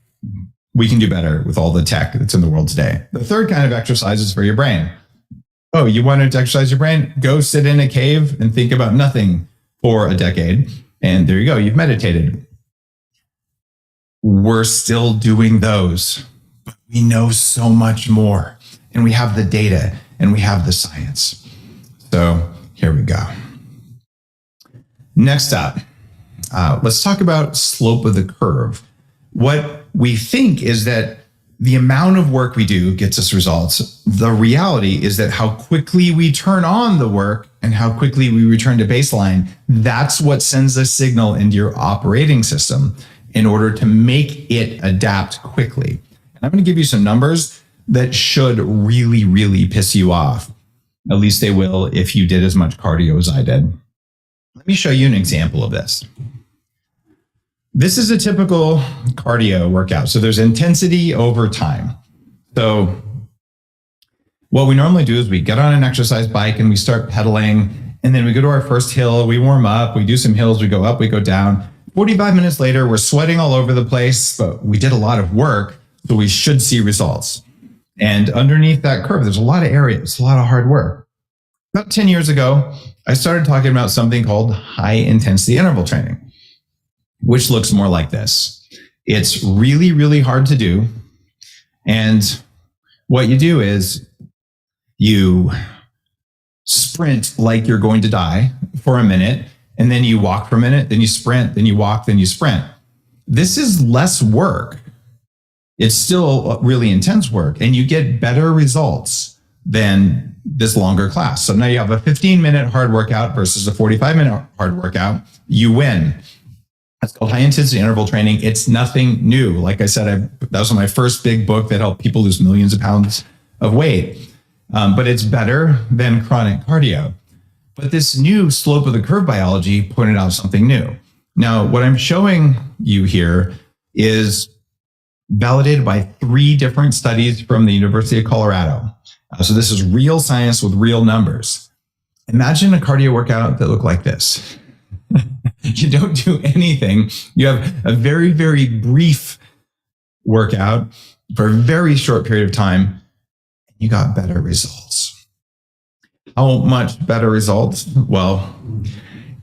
We can do better with all the tech that's in the world today. The third kind of exercise is for your brain. Oh, you wanted to exercise your brain? Go sit in a cave and think about nothing for a decade. And there you go. You've meditated. We're still doing those, but we know so much more. And we have the data and we have the science. So here we go. Next up, let's talk about slope of the curve. What we think is that the amount of work we do gets us results. The reality is that how quickly we turn on the work and how quickly we return to baseline, that's what sends a signal into your operating system in order to make it adapt quickly. And I'm going to give you some numbers that should really, really piss you off. At least they will if you did as much cardio as I did. Let me show you an example of this. This is a typical cardio workout. So there's intensity over time. So what we normally do is we get on an exercise bike and we start pedaling. And then we go to our first hill, we warm up, we do some hills, we go up, we go down. 45 minutes later, we're sweating all over the place, but we did a lot of work, so we should see results. And underneath that curve, there's a lot of areas, a lot of hard work. About 10 years ago, I started talking about something called high intensity interval training, which looks more like this. It's really, really hard to do. And what you do is you sprint like you're going to die for a minute, and then you walk for a minute, then you sprint, then you walk, then you sprint. This is less work. It's still really intense work, and you get better results than this longer class. So now you have a 15-minute hard workout versus a 45-minute hard workout. You win. That's called high intensity interval training. It's nothing new. Like I said, that was my first big book that helped people lose millions of pounds of weight. But it's better than chronic cardio. But this new slope of the curve biology pointed out something new. Now, what I'm showing you here is validated by 3 different studies from the University of Colorado. So this is real science with real numbers. Imagine a cardio workout that looked like this. You don't do anything. You have a very, very brief workout for a very short period of time. You got better results. How much better results? Well,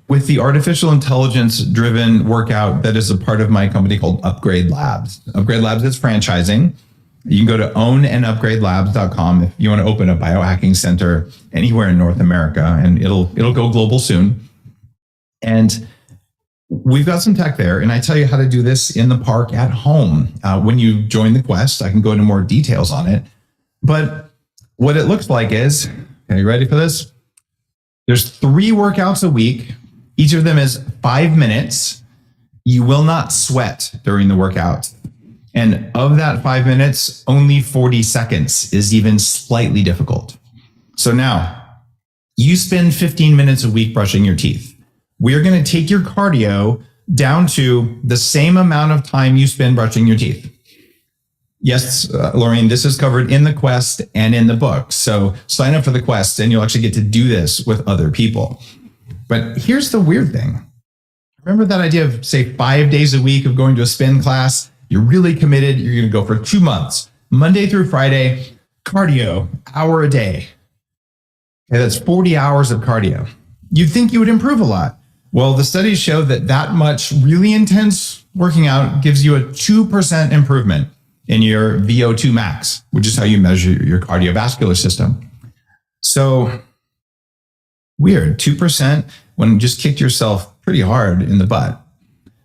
with the artificial intelligence driven workout that is a part of my company called Upgrade Labs. Upgrade Labs is franchising. You can go to ownandupgradelabs.com if you want to open a biohacking center anywhere in North America, and it'll go global soon. And we've got some tech there, and I tell you how to do this in the park at home. When you join the quest, I can go into more details on it. But what it looks like is, are you ready for this? There's 3 workouts a week. Each of them is 5 minutes. You will not sweat during the workout. And of that 5 minutes, only 40 seconds is even slightly difficult. So now, you spend 15 minutes a week brushing your teeth. We're going to take your cardio down to the same amount of time you spend brushing your teeth. Yes, Lorraine, this is covered in the quest and in the book. So sign up for the quest and you'll actually get to do this with other people. But here's the weird thing. Remember that idea of, say, 5 days a week of going to a spin class? You're really committed. You're going to go for 2 months, Monday through Friday, cardio, hour a day. Okay, that's 40 hours of cardio. You'd think you would improve a lot. Well, the studies show that that much really intense working out gives you a 2% improvement in your VO2 max, which is how you measure your cardiovascular system. So weird, 2% when you just kicked yourself pretty hard in the butt.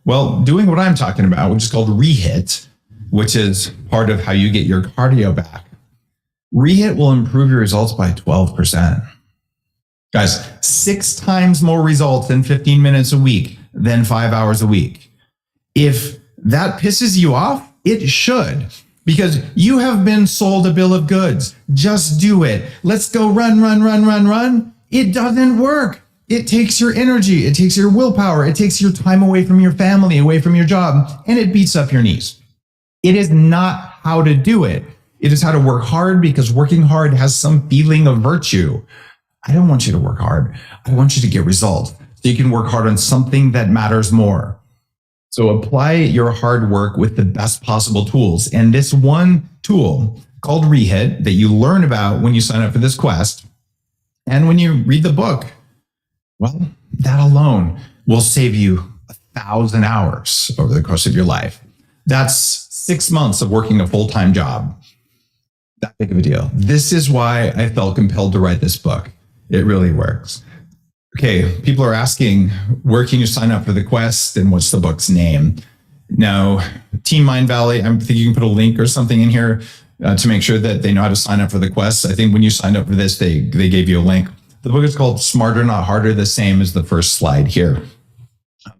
Well, doing what I'm talking about, which is called rehit, which is part of how you get your cardio back. Rehit will improve your results by 12%. Guys, 6 times more results in 15 minutes a week than 5 hours a week. If that pisses you off, it should, because you have been sold a bill of goods. Just do it. Let's go run. It doesn't work. It takes your energy. It takes your willpower. It takes your time away from your family, away from your job, and it beats up your knees. It is not how to do it. It is how to work hard, because working hard has some feeling of virtue. I don't want you to work hard. I want you to get results so you can work hard on something that matters more. So apply your hard work with the best possible tools. And this one tool called Rehit that you learn about when you sign up for this quest and when you read the book, well, that alone will save you 1,000 hours over the course of your life. That's 6 months of working a full-time job. That big of a deal. This is why I felt compelled to write this book. It really works. Okay, people are asking, where can you sign up for the quest and what's the book's name? Now, Team Mind Valley, I'm thinking you can put a link or something in here to make sure that they know how to sign up for the quest. I think when you signed up for this, they gave you a link. The book is called Smarter, Not Harder, the same as the first slide here.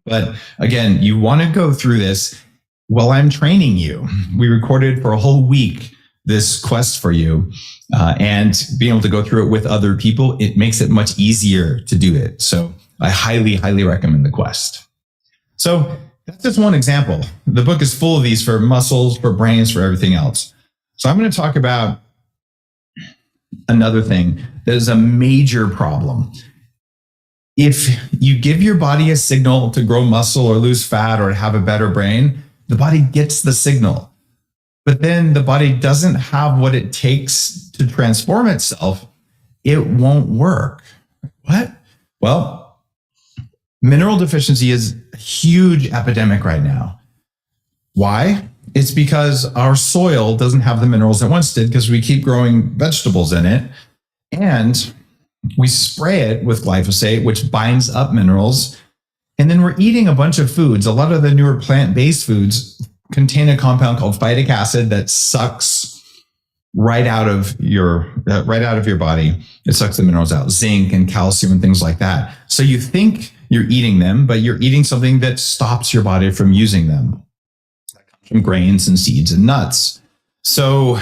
But again, you want to go through this while I'm training you. We recorded for a whole week this quest for you, and being able to go through it with other people, it makes it much easier to do it. So I highly, highly recommend the quest. So that's just one example. The book is full of these for muscles, for brains, for everything else. So I'm going to talk about another thing that is a major problem. If you give your body a signal to grow muscle or lose fat or have a better brain, the body gets the signal. But then the body doesn't have what it takes to transform itself. It won't work. What? Well, mineral deficiency is a huge epidemic right now. Why? It's because our soil doesn't have the minerals it once did, because we keep growing vegetables in it. And we spray it with glyphosate, which binds up minerals. And then we're eating a bunch of foods. A lot of the newer plant-based foods contain a compound called phytic acid that sucks right out of your body. It sucks the minerals out, zinc and calcium and things like that. So you think you're eating them, but you're eating something that stops your body from using them. That comes from grains and seeds and nuts. So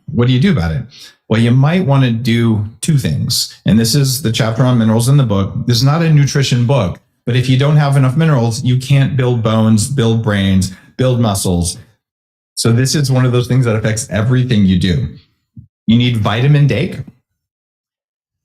what do you do about it? Well, you might want to do 2 things. And this is the chapter on minerals in the book. This is not a nutrition book, but if you don't have enough minerals, you can't build bones, build brains, build muscles. So this is one of those things that affects everything you do. You need vitamin DAKE,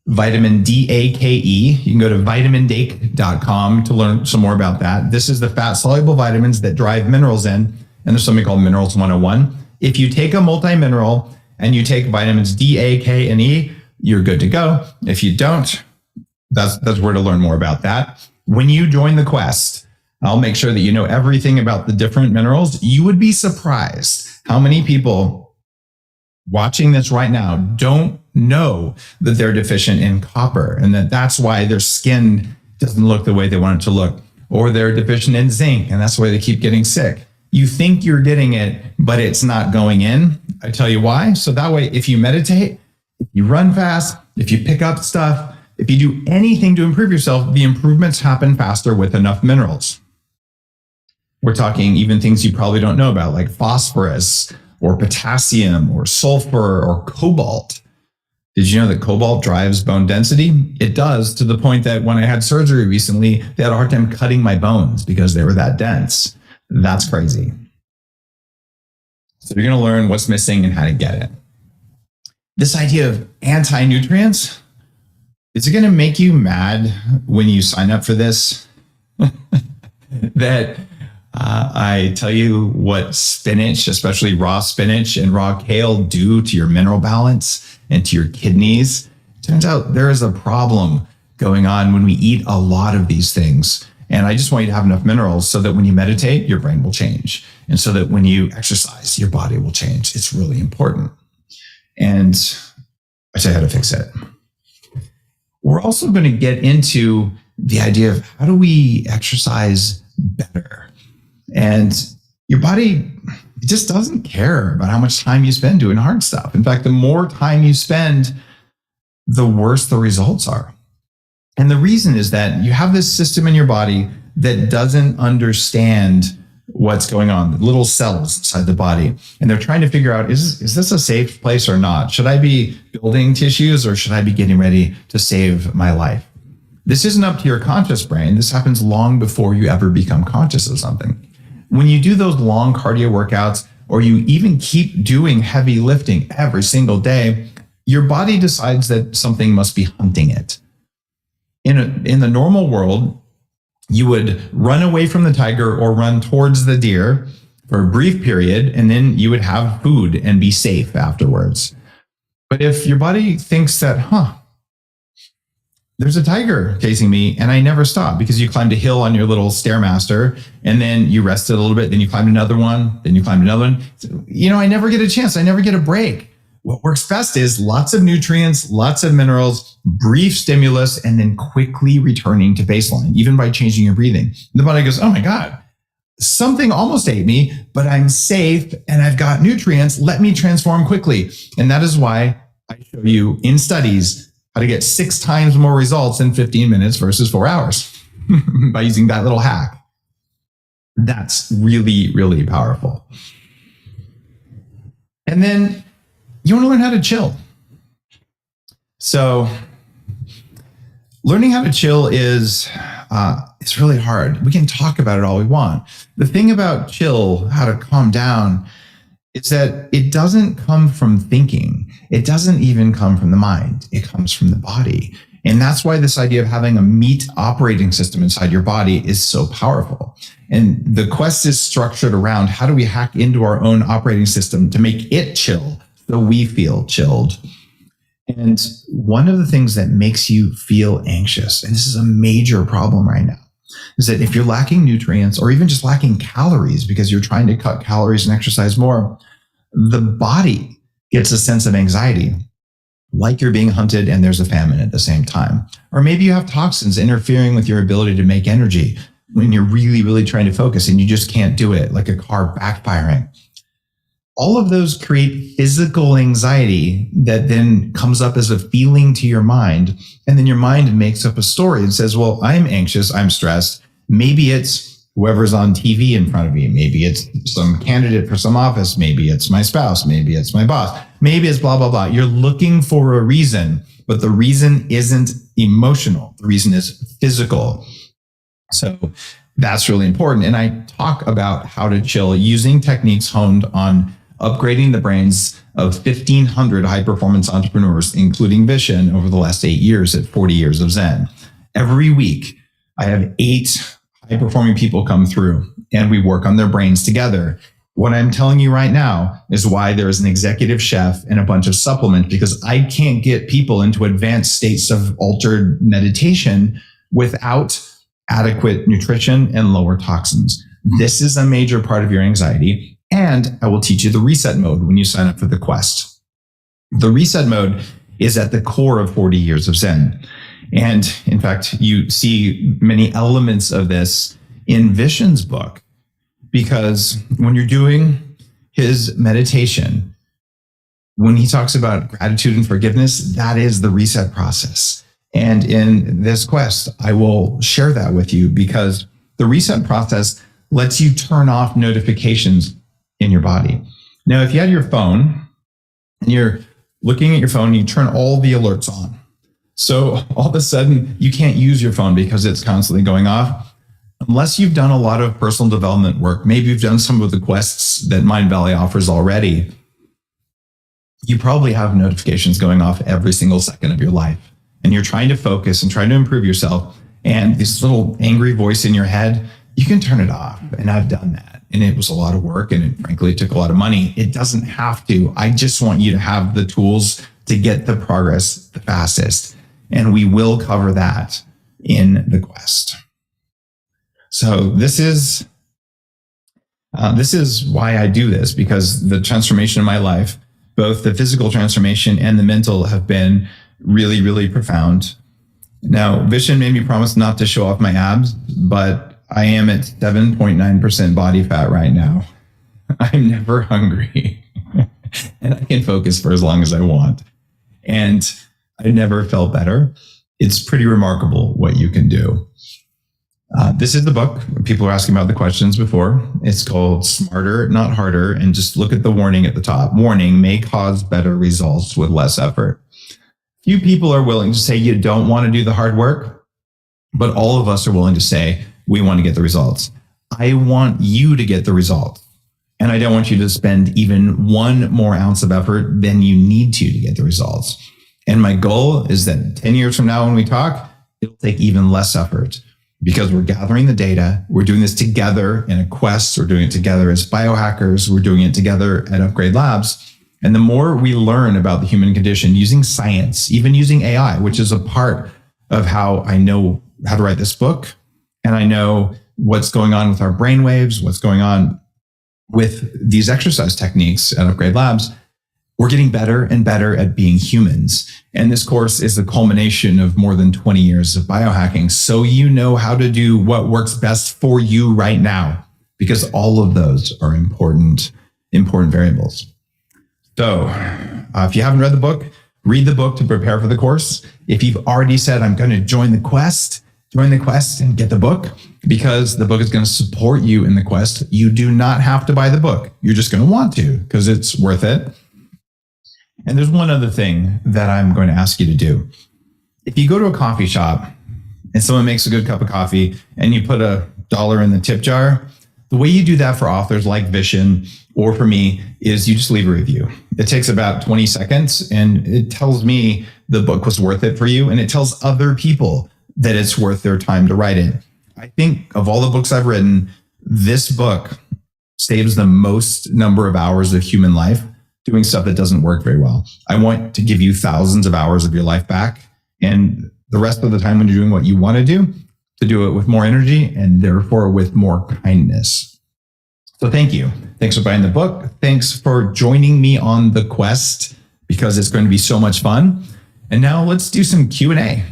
vitamin DAKE. You can go to vitamindake.com to learn some more about that. This is the fat soluble vitamins that drive minerals in. and there's something called Minerals 101. If you take a multi-mineral and you take vitamins D, A, K, and E, you're good to go. If you don't, that's where to learn more about that. When you join the quest, I'll make sure that you know everything about the different minerals. You would be surprised how many people watching this right now don't know that they're deficient in copper, and that's why their skin doesn't look the way they want it to look, or they're deficient in zinc, and that's why they keep getting sick. You think you're getting it, but it's not going in. I tell you why. So that way, if you meditate, if you run fast, if you pick up stuff, if you do anything to improve yourself, the improvements happen faster with enough minerals. We're talking even things you probably don't know about, like phosphorus or potassium or sulfur or cobalt. Did you know that cobalt drives bone density? It does, to the point that when I had surgery recently, they had a hard time cutting my bones because they were that dense. That's crazy. So you're going to learn what's missing and how to get it. This idea of anti-nutrients, is it going to make you mad when you sign up for this? That I tell you what spinach, especially raw spinach and raw kale, do to your mineral balance and to your kidneys. Turns out there is a problem going on when we eat a lot of these things. And I just want you to have enough minerals so that when you meditate, your brain will change. And so that when you exercise, your body will change. It's really important. And I say how to fix it. We're also going to get into the idea of how do we exercise better? And your body, it just doesn't care about how much time you spend doing hard stuff. In fact, the more time you spend, the worse the results are. And the reason is that you have this system in your body that doesn't understand what's going on, little cells inside the body. And they're trying to figure out, is this a safe place or not? Should I be building tissues or should I be getting ready to save my life? This isn't up to your conscious brain. This happens long before you ever become conscious of something. When you do those long cardio workouts, or you even keep doing heavy lifting every single day, your body decides that something must be hunting it. In the normal world, you would run away from the tiger or run towards the deer for a brief period, and then you would have food and be safe afterwards. But if your body thinks that, there's a tiger chasing me and I never stop, because you climbed a hill on your little Stairmaster and then you rested a little bit, then you climbed another one, then you climbed another one. I never get a chance. I never get a break. What works best is lots of nutrients, lots of minerals, brief stimulus, and then quickly returning to baseline, even by changing your breathing. The body goes, oh my God, something almost ate me, but I'm safe and I've got nutrients. Let me transform quickly. And that is why I show you in studies how to get 6 times more results in 15 minutes versus 4 hours by using that little hack. That's really, really powerful. And then you want to learn how to chill. So learning how to chill is it's really hard. We can talk about it all we want. The thing about chill, how to calm down, is that it doesn't come from thinking. It doesn't even come from the mind. It comes from the body. And that's why this idea of having a meat operating system inside your body is so powerful. And the quest is structured around how do we hack into our own operating system to make it chill so we feel chilled. And one of the things that makes you feel anxious, and this is a major problem right now, is that if you're lacking nutrients or even just lacking calories because you're trying to cut calories and exercise more, the body gets a sense of anxiety, like you're being hunted and there's a famine at the same time. Or maybe you have toxins interfering with your ability to make energy when you're really, really trying to focus and you just can't do it, like a car backfiring. All of those create physical anxiety that then comes up as a feeling to your mind. And then your mind makes up a story and says, well, I'm anxious, I'm stressed. Maybe it's whoever's on TV in front of me. Maybe it's some candidate for some office. Maybe it's my spouse. Maybe it's my boss. Maybe it's blah, blah, blah. You're looking for a reason, but the reason isn't emotional. The reason is physical. So that's really important. And I talk about how to chill using techniques honed on upgrading the brains of 1,500 high-performance entrepreneurs, including Vishen, over the last 8 years at 40 Years of Zen. Every week, I have 8 high-performing people come through, and we work on their brains together. What I'm telling you right now is why there is an executive chef and a bunch of supplements, because I can't get people into advanced states of altered meditation without adequate nutrition and lower toxins. This is a major part of your anxiety. And I will teach you the reset mode when you sign up for the quest. The reset mode is at the core of 40 years of Zen. And in fact, you see many elements of this in Vishen's book, because when you're doing his meditation, when he talks about gratitude and forgiveness, that is the reset process. And in this quest, I will share that with you, because the reset process lets you turn off notifications in your body. Now, if you had your phone and you're looking at your phone, you turn all the alerts on. So all of a sudden, you can't use your phone because it's constantly going off. Unless you've done a lot of personal development work, maybe you've done some of the quests that Mind Valley offers already, you probably have notifications going off every single second of your life. And you're trying to focus and trying to improve yourself. And this little angry voice in your head, you can turn it off. And I've done that. And it was a lot of work. And it, frankly, it took a lot of money. It doesn't have to. I just want you to have the tools to get the progress the fastest. And we will cover that in the quest. So this is why I do this, because the transformation of my life, both the physical transformation and the mental, have been really, really profound. Now, Vishen made me promise not to show off my abs, but I am at 7.9% body fat right now. I'm never hungry and I can focus for as long as I want. And I never felt better. It's pretty remarkable what you can do. This is the book. People are asking about the questions before. It's called Smarter, Not Harder. And just look at the warning at the top. Warning may cause better results with less effort. Few people are willing to say you don't want to do the hard work, but all of us are willing to say we want to get the results. I want you to get the results. And I don't want you to spend even one more ounce of effort than you need to get the results. And my goal is that 10 years from now, when we talk, it'll take even less effort, because we're gathering the data. We're doing this together in a quest. We're doing it together as biohackers. We're doing it together at Upgrade Labs. And the more we learn about the human condition using science, even using AI, which is a part of how I know how to write this book, and I know what's going on with our brainwaves, what's going on with these exercise techniques at Upgrade Labs, we're getting better and better at being humans. And this course is the culmination of more than 20 years of biohacking. So you know how to do what works best for you right now, because all of those are important variables. So if you haven't read the book, read the book to prepare for the course. If you've already said, I'm going to join the quest and get the book, because the book is going to support you in the quest. You do not have to buy the book. You're just going to want to, because it's worth it. And there's one other thing that I'm going to ask you to do. If you go to a coffee shop and someone makes a good cup of coffee and you put $1 in the tip jar, the way you do that for authors like Vishen or for me is you just leave a review. It takes about 20 seconds and it tells me the book was worth it for you, and it tells other people that it's worth their time to write it. I think of all the books I've written, this book saves the most number of hours of human life doing stuff that doesn't work very well. I want to give you thousands of hours of your life back, and the rest of the time when you're doing what you want to do it with more energy and therefore with more kindness. So thank you. Thanks for buying the book. Thanks for joining me on the quest, because it's going to be so much fun. And now let's do some Q&A.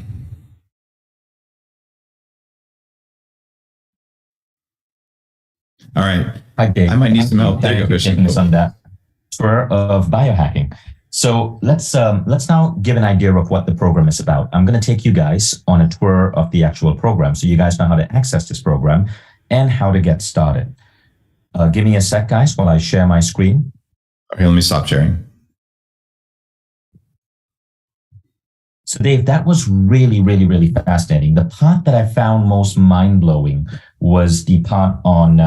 All right. Hi, Dave. I might need some help. There you go, Vishen. On that tour of biohacking. So let's now give an idea of what the program is about. I'm going to take you guys on a tour of the actual program, so you guys know how to access this program and how to get started. Give me a sec, guys, while I share my screen. Okay, let me stop sharing. So Dave, that was really, really, really fascinating. The part that I found most mind-blowing was the part on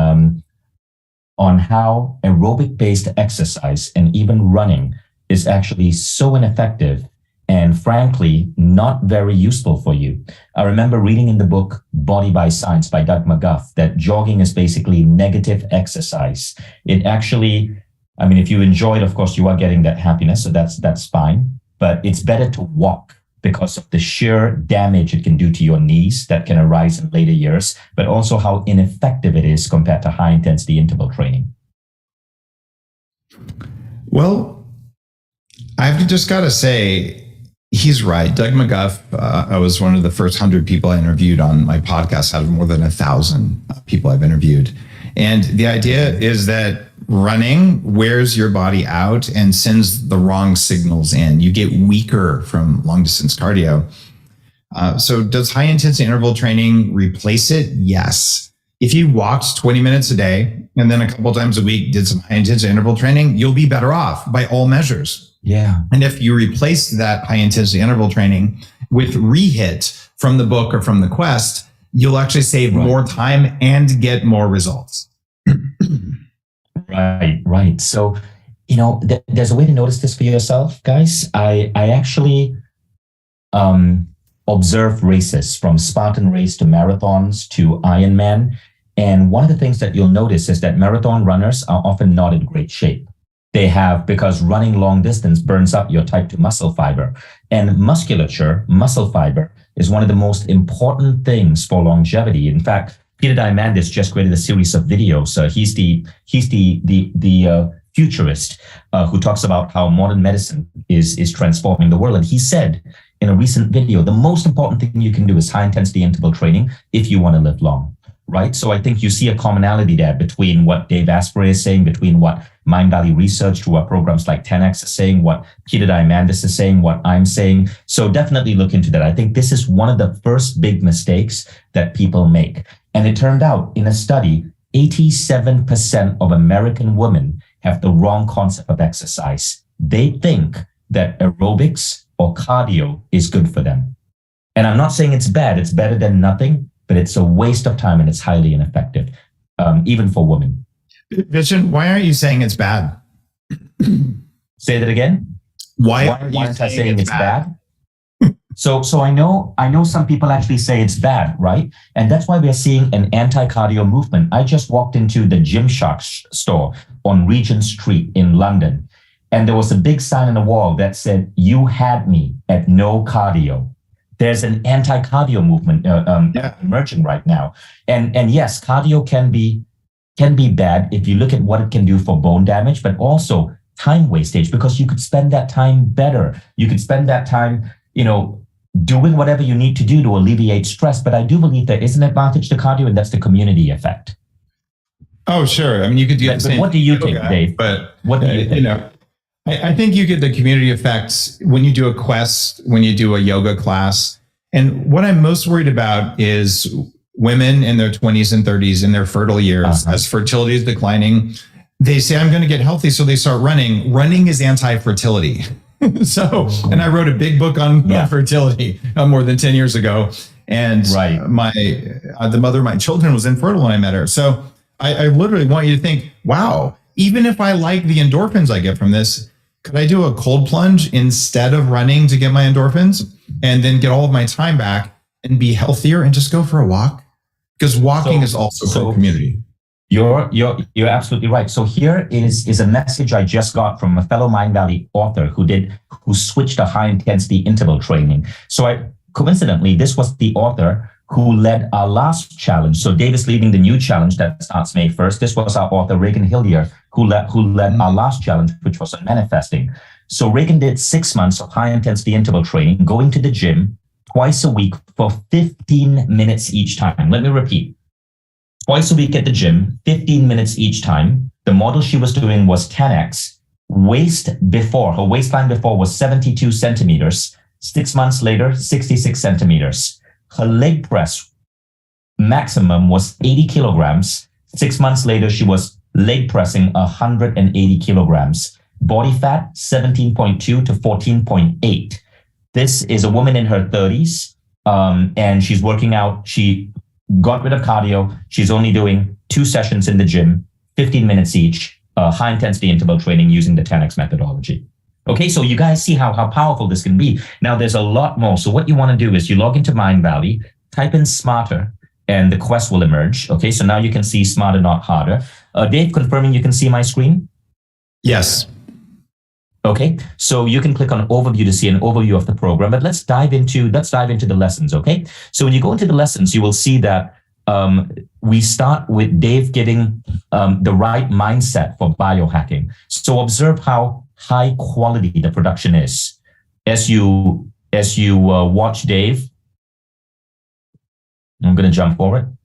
how aerobic-based exercise and even running is actually so ineffective and frankly, not very useful for you. I remember reading in the book Body by Science by Doug McGuff that jogging is basically negative exercise. It actually, I mean, if you enjoy it, of course, you are getting that happiness, so that's fine. But it's better to walk because of the sheer damage it can do to your knees that can arise in later years, but also how ineffective it is compared to high intensity interval training. Well, I've just got to say, he's right. Doug McGuff, I was one of the first 100 people I interviewed on my podcast out of more than 1,000 people I've interviewed. And the idea is that running wears your body out and sends the wrong signals in. You get weaker from long distance cardio. So does high intensity interval training replace it? Yes. If you walked 20 minutes a day and then a couple times a week did some high intensity interval training, you'll be better off by all measures. Yeah. And if you replace that high intensity interval training with rehit from the book or from the quest, you'll actually save more time and get more results. Right. So, there's a way to notice this for yourself, guys. I actually observe races from Spartan race to marathons to Ironman. And one of the things that you'll notice is that marathon runners are often not in great shape. Because running long distance burns up your type 2 muscle fiber. And muscle fiber, is one of the most important things for longevity. In fact, Peter Diamandis just created a series of videos. He's the futurist who talks about how modern medicine is transforming the world. And he said in a recent video, the most important thing you can do is high intensity interval training if you want to live long. Right. So I think you see a commonality there between what Dave Asprey is saying, between what Mind Valley Research through our programs like 10X is saying, what Peter Diamandis is saying, what I'm saying. So definitely look into that. I think this is one of the first big mistakes that people make. And it turned out in a study, 87% of American women have the wrong concept of exercise. They think that aerobics or cardio is good for them. And I'm not saying it's bad. It's better than nothing. But it's a waste of time and it's highly ineffective, even for women. Vishen, why aren't you saying it's bad? Say that again. Why aren't you saying it's bad? So I know some people actually say it's bad, right? And that's why we are seeing an anti-cardio movement. I just walked into the Gymshark store on Regent Street in London, and there was a big sign on the wall that said, "You had me at no cardio." There's an anti-cardio movement emerging right now. And yes, cardio can be bad if you look at what it can do for bone damage, but also time wastage, because you could spend that time better. You could spend that time, doing whatever you need to do to alleviate stress. But I do believe there is an advantage to cardio, and that's the community effect. Oh, sure. I mean, you could do the same. But what do you think, Dave? But what do you think? I think you get the community effects when you do a quest, when you do a yoga class. And what I'm most worried about is women in their 20s and 30s in their fertile years, as fertility is declining. They say, I'm going to get healthy. So they start running. Running is anti-fertility. And I wrote a big book on fertility more than 10 years ago. And the mother of my children was infertile when I met her. So I literally want you to think, wow, even if I like the endorphins I get from this, could I do a cold plunge instead of running to get my endorphins and then get all of my time back and be healthier and just go for a walk? Because walking is also for community. You're absolutely right. So here is a message I just got from a fellow Mind Valley author who switched to high intensity interval training. So coincidentally, this was the author who led our last challenge. So Dave is leading the new challenge that starts May 1st. This was our author, Reagan Hillier, who led our last challenge, which was on manifesting. So Reagan did 6 months of high intensity interval training, going to the gym twice a week for 15 minutes each time. Let me repeat. Twice a week at the gym, 15 minutes each time. The model she was doing was 10X. Her waistline before was 72 centimeters. 6 months later, 66 centimeters. Her leg press maximum was 80 kilograms. 6 months later, she was leg pressing 180 kilograms. Body fat, 17.2 to 14.8. This is a woman in her 30s, and she's working out. She got rid of cardio. She's only doing 2 sessions in the gym, 15 minutes each, high intensity interval training using the 10X methodology. Okay, so you guys see how powerful this can be. Now, there's a lot more. So what you want to do is you log into Mind Valley, type in smarter, and the quest will emerge. Okay, so now you can see smarter, not harder. Dave, confirming you can see my screen? Yes. Okay, so you can click on overview to see an overview of the program, but let's dive into the lessons. Okay, so when you go into the lessons, you will see that we start with Dave giving the right mindset for biohacking. So observe how high quality the production is as you watch Dave. I'm going to jump forward.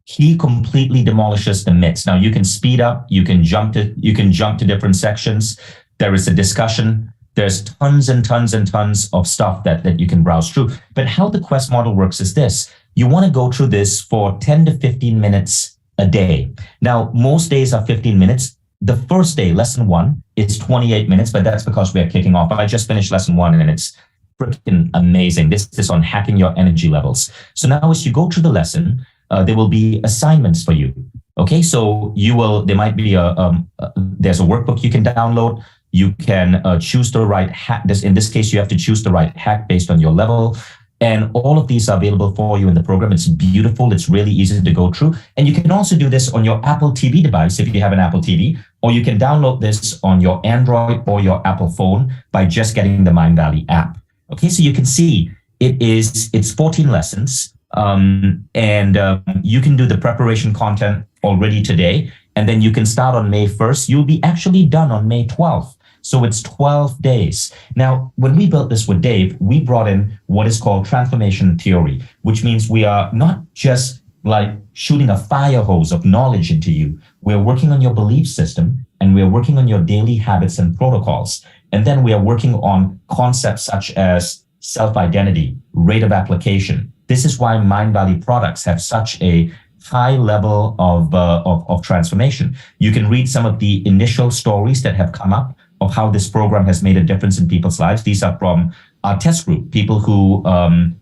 He completely demolishes the myths. Now you can speed up, you can jump to different sections. There is a discussion. There's tons and tons and tons of stuff that you can browse through. But how the quest model works is this. You want to go through this for 10 to 15 minutes a day. Now, most days are 15 minutes. The first day, lesson 1, is 28 minutes, but that's because we are kicking off. I just finished lesson 1 and it's freaking amazing. This is on hacking your energy levels. So now as you go through the lesson, there will be assignments for you. Okay, so there might be there's a workbook you can download. You can choose the right hack. In this case, you have to choose the right hack based on your level. And all of these are available for you in the program. It's beautiful. It's really easy to go through. And you can also do this on your Apple TV device if you have an Apple TV, or you can download this on your Android or your Apple phone by just getting the Mind Valley app. Okay, so you can see it's 14 lessons. You can do the preparation content already today, and then you can start on May 1st. You'll be actually done on May 12th. So it's 12 days. Now, when we built this with Dave, we brought in what is called transformation theory, which means we are not just like shooting a fire hose of knowledge into you. We're working on your belief system, and we're working on your daily habits and protocols. And then we are working on concepts such as self-identity, rate of application. This is why Mind Valley products have such a high level of transformation. You can read some of the initial stories that have come up of how this program has made a difference in people's lives. These are from our test group, people who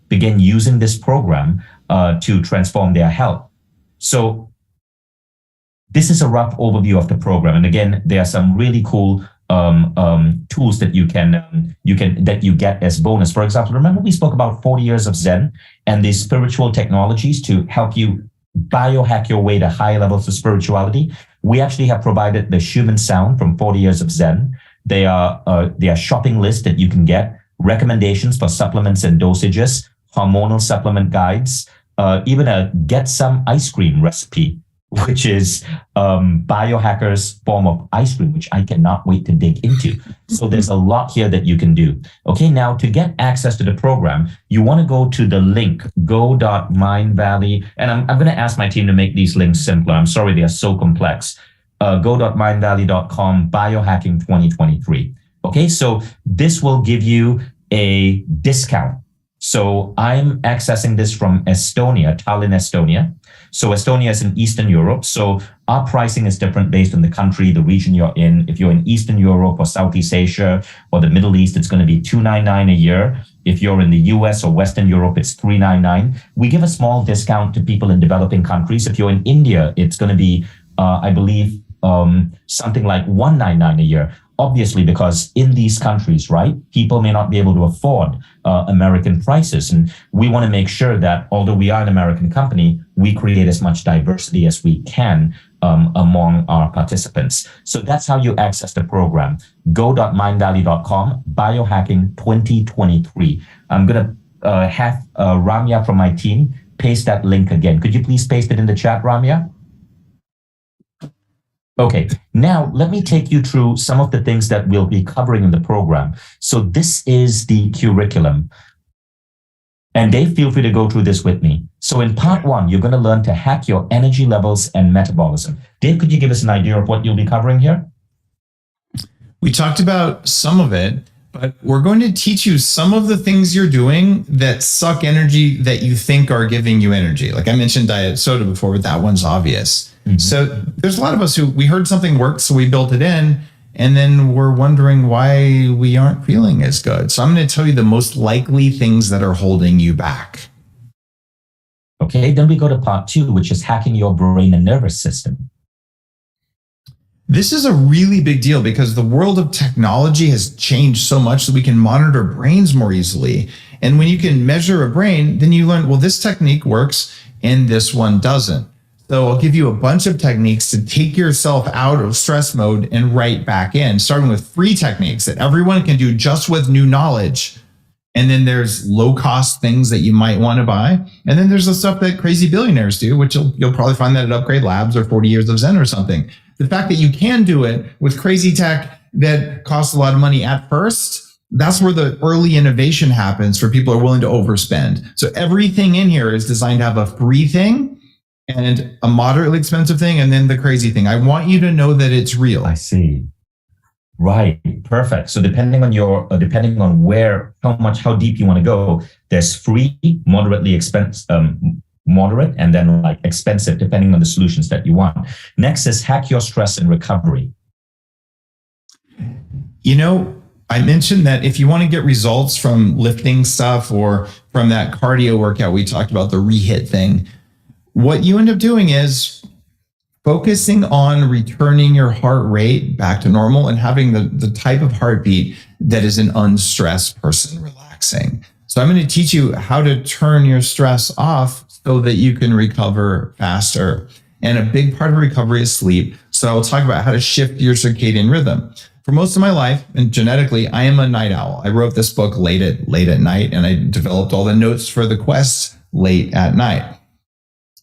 began using this program to transform their health. So this is a rough overview of the program. And again, there are some really cool tools that you get as bonus. For example, remember we spoke about 40 years of Zen and these spiritual technologies to help you biohack your way to higher levels of spirituality. We actually have provided the Schumann sound from 40 years of Zen. They are shopping lists that you can get, recommendations for supplements and dosages, hormonal supplement guides, even a get some ice cream recipe, which is biohacker's form of ice cream, which I cannot wait to dig into. So there's a lot here that you can do. Okay, now to get access to the program, you want to go to the link, go.mindvalley. And I'm going to ask my team to make these links simpler. I'm sorry, they are so complex. Go.mindvalley.com, biohacking 2023. Okay, so this will give you a discount. So I'm accessing this from Estonia, Tallinn, Estonia. So Estonia is in Eastern Europe. So our pricing is different based on the country, the region you're in. If you're in Eastern Europe or Southeast Asia or the Middle East, it's going to be $299 a year. If you're in the US or Western Europe, it's $399. We give a small discount to people in developing countries. If you're in India, it's going to be, I believe, something like $199 a year. Obviously, because in these countries, right, people may not be able to afford American prices. And we want to make sure that although we are an American company, we create as much diversity as we can among our participants. So that's how you access the program. Go.mindvalley.com, biohacking 2023. I'm going to have Ramya from my team paste that link again. Could you please paste it in the chat, Ramya? Okay, now let me take you through some of the things that we'll be covering in the program. So this is the curriculum. And Dave, feel free to go through this with me. So in part 1, you're going to learn to hack your energy levels and metabolism. Dave, could you give us an idea of what you'll be covering here? We talked about some of it, but we're going to teach you some of the things you're doing that suck energy that you think are giving you energy. Like I mentioned diet soda before, but that one's obvious. Mm-hmm. So there's a lot of us who we heard something worked, so we built it in, and then we're wondering why we aren't feeling as good. So I'm going to tell you the most likely things that are holding you back. Okay, then we go to part 2, which is hacking your brain and nervous system. This is a really big deal because the world of technology has changed so much that we can monitor brains more easily. And when you can measure a brain, then you learn, well, this technique works and this one doesn't. So I'll give you a bunch of techniques to take yourself out of stress mode and right back in, starting with 3 techniques that everyone can do just with new knowledge. And then there's low cost things that you might want to buy. And then there's the stuff that crazy billionaires do, which you'll probably find that at Upgrade Labs or 40 Years of Zen or something. The fact that you can do it with crazy tech that costs a lot of money at first, that's where the early innovation happens for people who are willing to overspend. So everything in here is designed to have a free thing and a moderately expensive thing, and then the crazy thing. I want you to know that it's real. I see. Right. Perfect. So depending on where, how deep you want to go, there's free, moderately expensive, moderate, and then like expensive, depending on the solutions that you want. Next is hack your stress and recovery. You know, I mentioned that if you want to get results from lifting stuff or from that cardio workout we talked about, the rehit thing, what you end up doing is focusing on returning your heart rate back to normal and having the type of heartbeat that is an unstressed person relaxing. So I'm going to teach you how to turn your stress off so that you can recover faster. And a big part of recovery is sleep. So I'll talk about how to shift your circadian rhythm. For most of my life, and genetically, I am a night owl. I wrote this book late at night, and I developed all the notes for the quest late at night.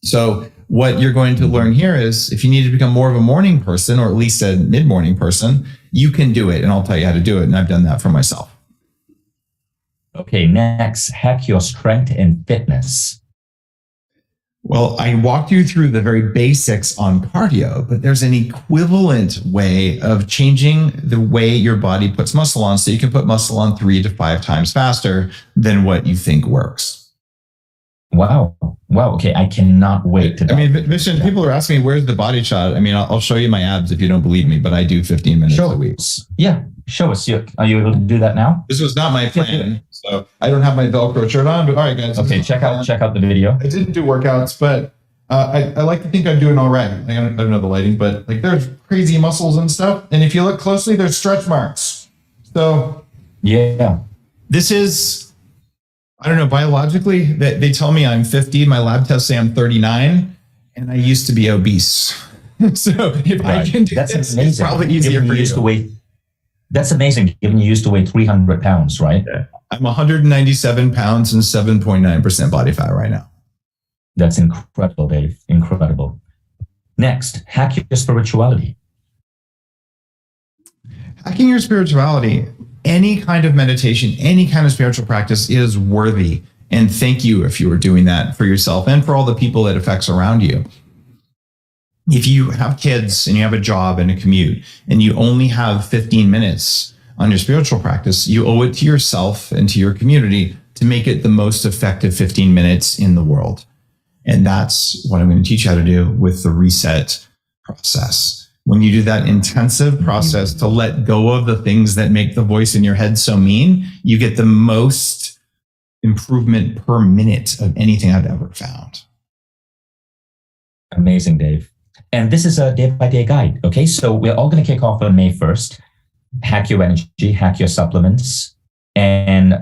So what you're going to learn here is if you need to become more of a morning person, or at least a mid-morning person, you can do it. And I'll tell you how to do it. And I've done that for myself. Okay, next, hack your strength and fitness. Well, I walked you through the very basics on cardio, but there's an equivalent way of changing the way your body puts muscle on so you can put muscle on 3 to 5 times faster than what you think works. Wow. Okay. I cannot wait to. I mean, Vishen, people are asking me, where's the body shot? I mean, I'll show you my abs if you don't believe me, but I do 15 minutes a week. Yeah. Show us. Are you able to do that now? This was not my plan. So I don't have my Velcro shirt on, but all right, guys. Okay. Check out the video. I didn't do workouts, but I like to think I'm doing all right. I don't know the lighting, but like there's crazy muscles and stuff. And if you look closely, there's stretch marks. So yeah, this is, I don't know, biologically, they tell me I'm 50. My lab tests say I'm 39, and I used to be obese. So if I can do that's this, amazing. it's probably easier for you. That's amazing, given you used to weigh 300 pounds, right? Yeah. I'm 197 pounds and 7.9% body fat right now. That's incredible, Dave. Incredible. Next, hack your spirituality. Hacking your spirituality. Any kind of meditation, any kind of spiritual practice is worthy. And thank you if you are doing that for yourself and for all the people it affects around you. If you have kids and you have a job and a commute and you only have 15 minutes on your spiritual practice, you owe it to yourself and to your community to make it the most effective 15 minutes in the world. And that's what I'm going to teach you how to do with the reset process. When you do that intensive process to let go of the things that make the voice in your head so mean, you get the most improvement per minute of anything I've ever found. Amazing, Dave. And this is a day-by-day guide. Okay, so we're all going to kick off on May 1st. Hack your energy, hack your supplements. And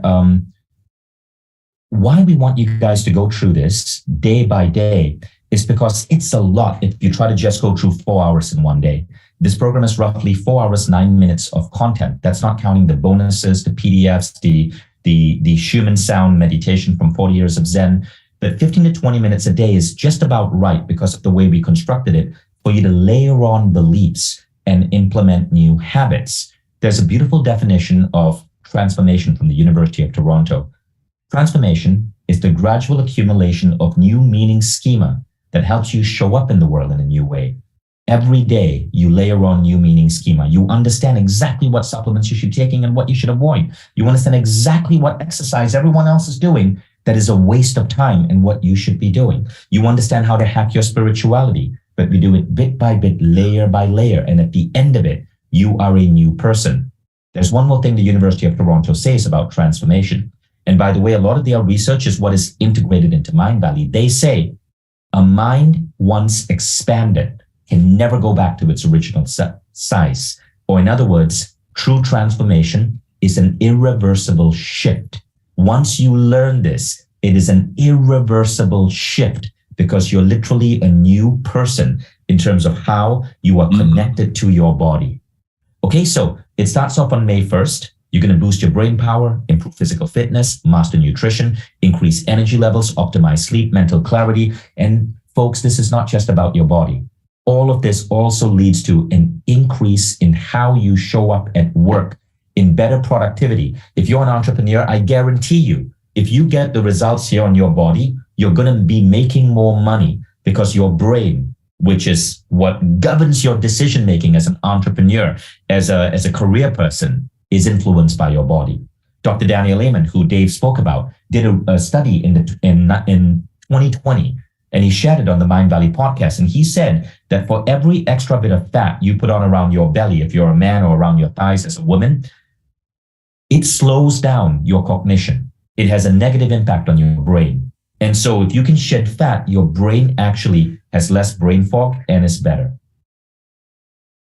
why we want you guys to go through this day by day is because it's a lot if you try to just go through 4 hours in one day. This program is roughly 4 hours, 9 minutes of content. That's not counting the bonuses, the PDFs, the Schumann sound meditation from 40 Years of Zen. But 15 to 20 minutes a day is just about right because of the way we constructed it for you to layer on beliefs and implement new habits. There's a beautiful definition of transformation from the University of Toronto. Transformation is the gradual accumulation of new meaning schema that helps you show up in the world in a new way. Every day, you layer on new meaning schema. You understand exactly what supplements you should be taking and what you should avoid. You understand exactly what exercise everyone else is doing that is a waste of time and what you should be doing. You understand how to hack your spirituality, but we do it bit by bit, layer by layer. And at the end of it, you are a new person. There's one more thing the University of Toronto says about transformation. And by the way, a lot of their research is what is integrated into Mind Valley. They say, a mind once expanded can never go back to its original size. Or in other words, true transformation is an irreversible shift. Once you learn this, it is an irreversible shift because you're literally a new person in terms of how you are connected to your body. Okay, so it starts off on May 1st. You're going to boost your brain power, improve physical fitness, master nutrition, increase energy levels, optimize sleep, mental clarity. And folks, this is not just about your body. All of this also leads to an increase in how you show up at work, in better productivity. If you're an entrepreneur, I guarantee you, if you get the results here on your body, you're going to be making more money because your brain, which is what governs your decision-making as an entrepreneur, as a career person, is influenced by your body. Dr. Daniel Amen, who Dave spoke about, did a study in 2020, and he shared it on the Mind Valley podcast. And he said that for every extra bit of fat you put on around your belly, if you're a man, or around your thighs as a woman, it slows down your cognition. It has a negative impact on your brain. And so if you can shed fat, your brain actually has less brain fog and is better.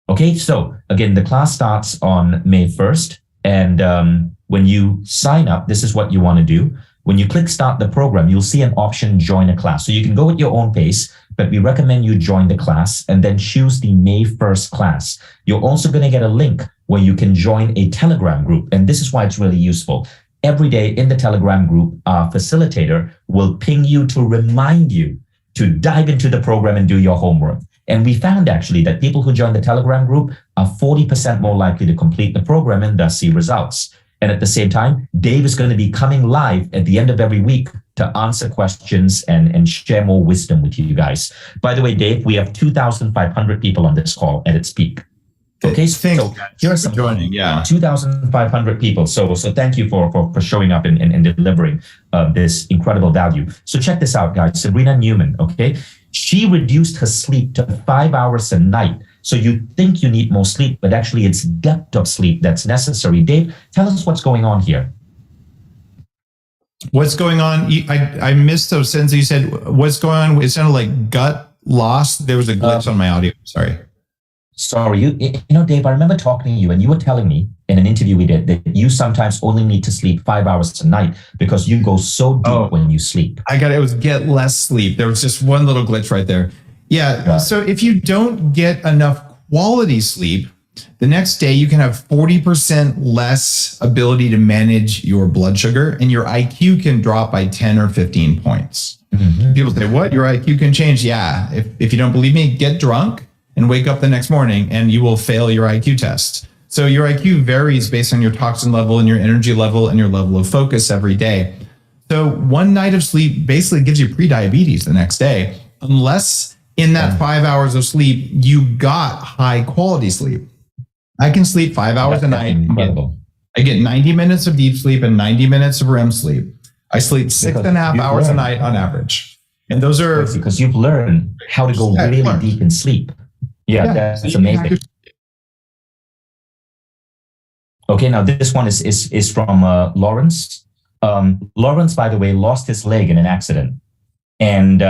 Okay, so again, the class starts on May 1st. And when you sign up, this is what you want to do. When you click start the program, you'll see an option, join a class. So you can go at your own pace, but we recommend you join the class and then choose the May 1st class. You're also going to get a link where you can join a Telegram group. And this is why it's really useful. Every day in the Telegram group, our facilitator will ping you to remind you to dive into the program and do your homework. And we found actually that people who join the Telegram group are 40% more likely to complete the program and thus see results. And at the same time, Dave is going to be coming live at the end of every week to answer questions and share more wisdom with you guys. By the way, Dave, we have 2,500 people on this call at its peak. Okay, so here's some joining. Yeah, 2,500 people. So thank you for showing up and delivering this incredible value. So check this out, guys. Sabrina Newman, okay, she reduced her sleep to 5 hours a night. So you think you need more sleep, but actually it's depth of sleep that's necessary. Dave, tell us what's going on here. What's going on? I missed those sentences. You said, what's going on? It sounded like gut loss. There was a glitch on my audio. Sorry. You know, Dave, I remember talking to you and you were telling me in an interview we did that you sometimes only need to sleep 5 hours a night because you go so deep when you sleep. It was get less sleep. There was just one little glitch right there. Yeah. So if you don't get enough quality sleep, the next day you can have 40% less ability to manage your blood sugar and your IQ can drop by 10 or 15 points. Mm-hmm. People say, what? Your IQ can change? Yeah. If you don't believe me, get drunk and wake up the next morning and you will fail your IQ test. So your IQ varies based on your toxin level and your energy level and your level of focus every day. So one night of sleep basically gives you pre-diabetes the next day, unless in that 5 hours of sleep, you got high quality sleep. I can sleep 5 hours a night. I get 90 minutes of deep sleep and 90 minutes of REM sleep. I sleep 6.5 hours a night on average. And those are because you've learned how to go really deep in sleep. Yeah, that's amazing. Okay, now this one is from Lawrence. Lawrence, by the way, lost his leg in an accident. And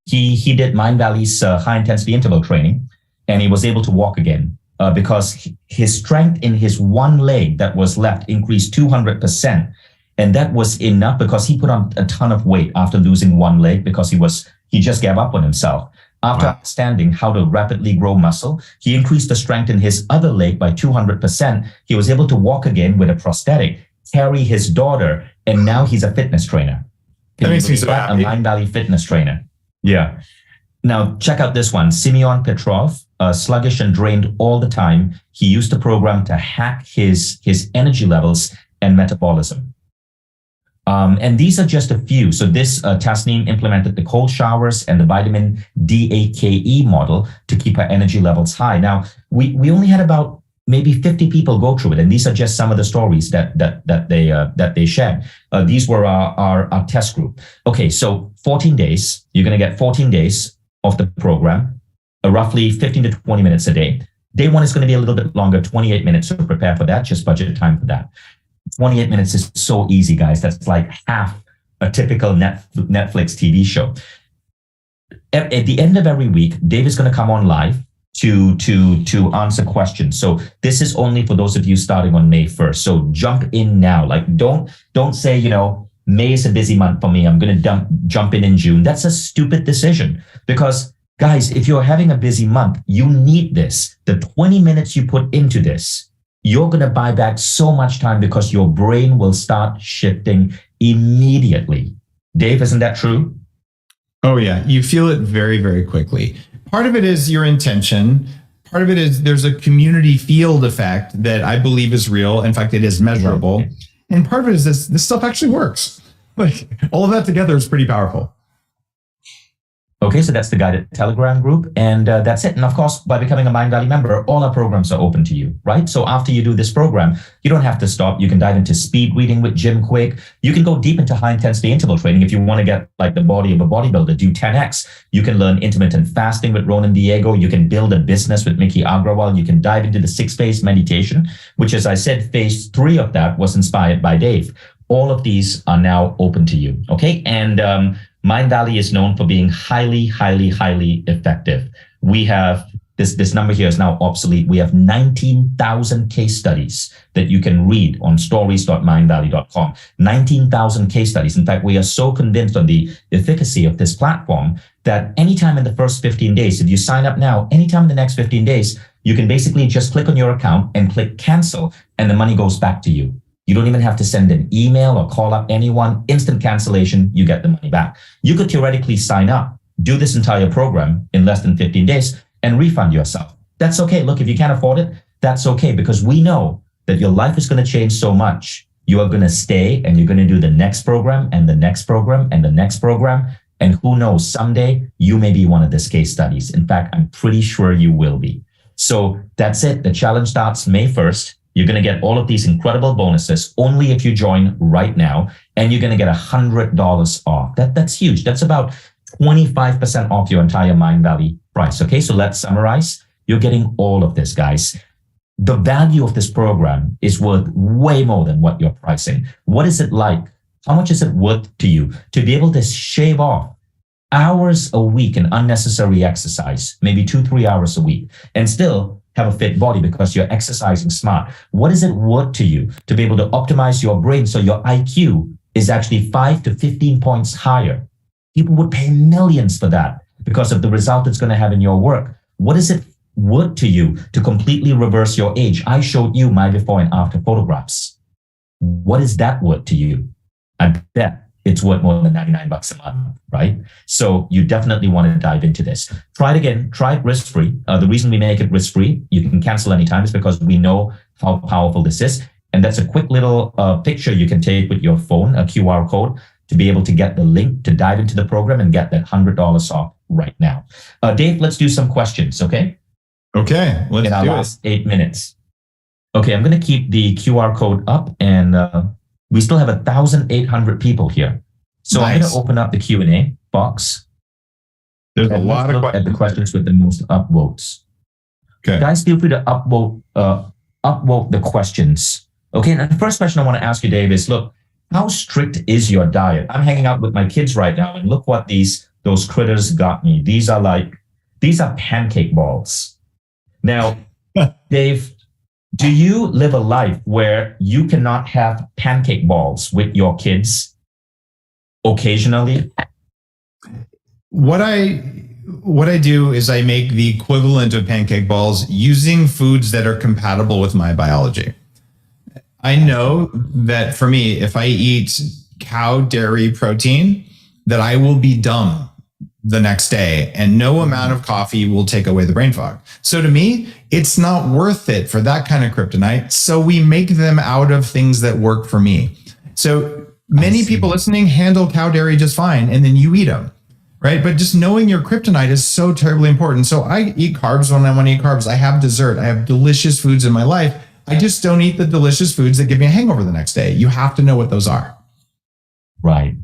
he did Mind Valley's high intensity interval training, and he was able to walk again because his strength in his one leg that was left increased 200%. And that was enough because he put on a ton of weight after losing one leg because he just gave up on himself. After understanding how to rapidly grow muscle, he increased the strength in his other leg by 200%. He was able to walk again with a prosthetic, carry his daughter, and now he's a fitness trainer. That makes me so happy. A Mind Valley fitness trainer. Yeah. Now, check out this one. Simeon Petrov, sluggish and drained all the time. He used the program to hack his energy levels and metabolism. And these are just a few. So this Tasneem implemented the cold showers and the vitamin DAKE model to keep her energy levels high. Now, we only had about maybe 50 people go through it. And these are just some of the stories that they shared. These were our test group. Okay, so 14 days, you're going to get 14 days of the program, roughly 15 to 20 minutes a day. Day one is going to be a little bit longer, 28 minutes to prepare for that, just budget time for that. 28 minutes is so easy, guys. That's like half a typical Netflix TV show. at the end of every week, Dave is going to come on live to answer questions. So this is only for those of you starting on May 1st. So jump in now. Like don't say, May is a busy month for me, I'm going to jump in June. That's a stupid decision, because guys, if you're having a busy month, you need this. The 20 minutes you put into this, you're going to buy back so much time, because your brain will start shifting immediately. Dave, isn't that true? Oh yeah, you feel it very, very quickly. Part of it is your intention. Part of it is there's a community field effect that I believe is real. In fact, it is measurable. Right. And part of it is this stuff actually works. Like, all of that together is pretty powerful. Okay, so that's the guided Telegram group, and that's it. And of course, by becoming a Mindvalley member, all our programs are open to you, right? So after you do this program, you don't have to stop. You can dive into speed reading with Jim Quick. You can go deep into high intensity interval training. If you want to get like the body of a bodybuilder, do 10x. You can learn intermittent fasting with Ronan Diego. You can build a business with Mickey Agrawal. You can dive into the 6-phase meditation, which, as I said, phase 3 of that was inspired by Dave. All of these are now open to you, okay? And Mindvalley is known for being highly, highly, highly effective. We have this number here is now obsolete. We have 19,000 case studies that you can read on stories.mindvalley.com. 19,000 case studies. In fact, we are so convinced on the efficacy of this platform that anytime in the first 15 days, if you sign up now, anytime in the next 15 days, you can basically just click on your account and click cancel, and the money goes back to you. You don't even have to send an email or call up anyone. Instant cancellation, you get the money back. You could theoretically sign up, do this entire program in less than 15 days, and refund yourself. That's okay. Look, if you can't afford it, that's okay, because we know that your life is going to change so much. You are going to stay and you're going to do the next program and the next program and the next program. And who knows, someday you may be one of these case studies. In fact, I'm pretty sure you will be. So that's it. The challenge starts May 1st. You're going to get all of these incredible bonuses only if you join right now, and you're going to get $100 off. That's huge. That's about 25% off your entire Mindvalley price. Okay, so let's summarize. You're getting all of this, guys. The value of this program is worth way more than what you're pricing. What is it like? How much is it worth to you to be able to shave off hours a week in unnecessary exercise, maybe 2-3 hours a week, and still have a fit body because you're exercising smart? What is it worth to you to be able to optimize your brain so your IQ is actually 5 to 15 points higher? People would pay millions for that because of the result it's going to have in your work. What is it worth to you to completely reverse your age? I showed you my before and after photographs. What is that worth to you? I bet it's worth more than $99 a month, right? So you definitely want to dive into this. Try it again. Try it risk-free. The reason we make it risk-free, you can cancel anytime, is because we know how powerful this is. And that's a quick little picture you can take with your phone, a QR code, to be able to get the link to dive into the program and get that $100 off right now. Dave, let's do some questions, okay? Okay, let's in our last 8 minutes. Okay, I'm going to keep the QR code up, and we still have 1,800 people here. So nice. I'm going to open up the Q&A box. There's a lot of questions. At the questions with the most upvotes. Okay. Guys, feel free to upvote the questions. Okay, and the first question I want to ask you, Dave, is, look, how strict is your diet? I'm hanging out with my kids right now, and look what those critters got me. These are pancake balls. Now, Dave, do you live a life where you cannot have pancake balls with your kids occasionally? What I do is I make the equivalent of pancake balls using foods that are compatible with my biology. I know that for me, if I eat cow dairy protein, that I will be dumb the next day, and no amount of coffee will take away the brain fog. So to me, it's not worth it for that kind of kryptonite. So we make them out of things that work for me. So many people listening handle cow dairy just fine, and then you eat them, right? But just knowing your kryptonite is so terribly important. So I eat carbs when I want to eat carbs. I have dessert. I have delicious foods in my life. I just don't eat the delicious foods that give me a hangover the next day. You have to know what those are. Right.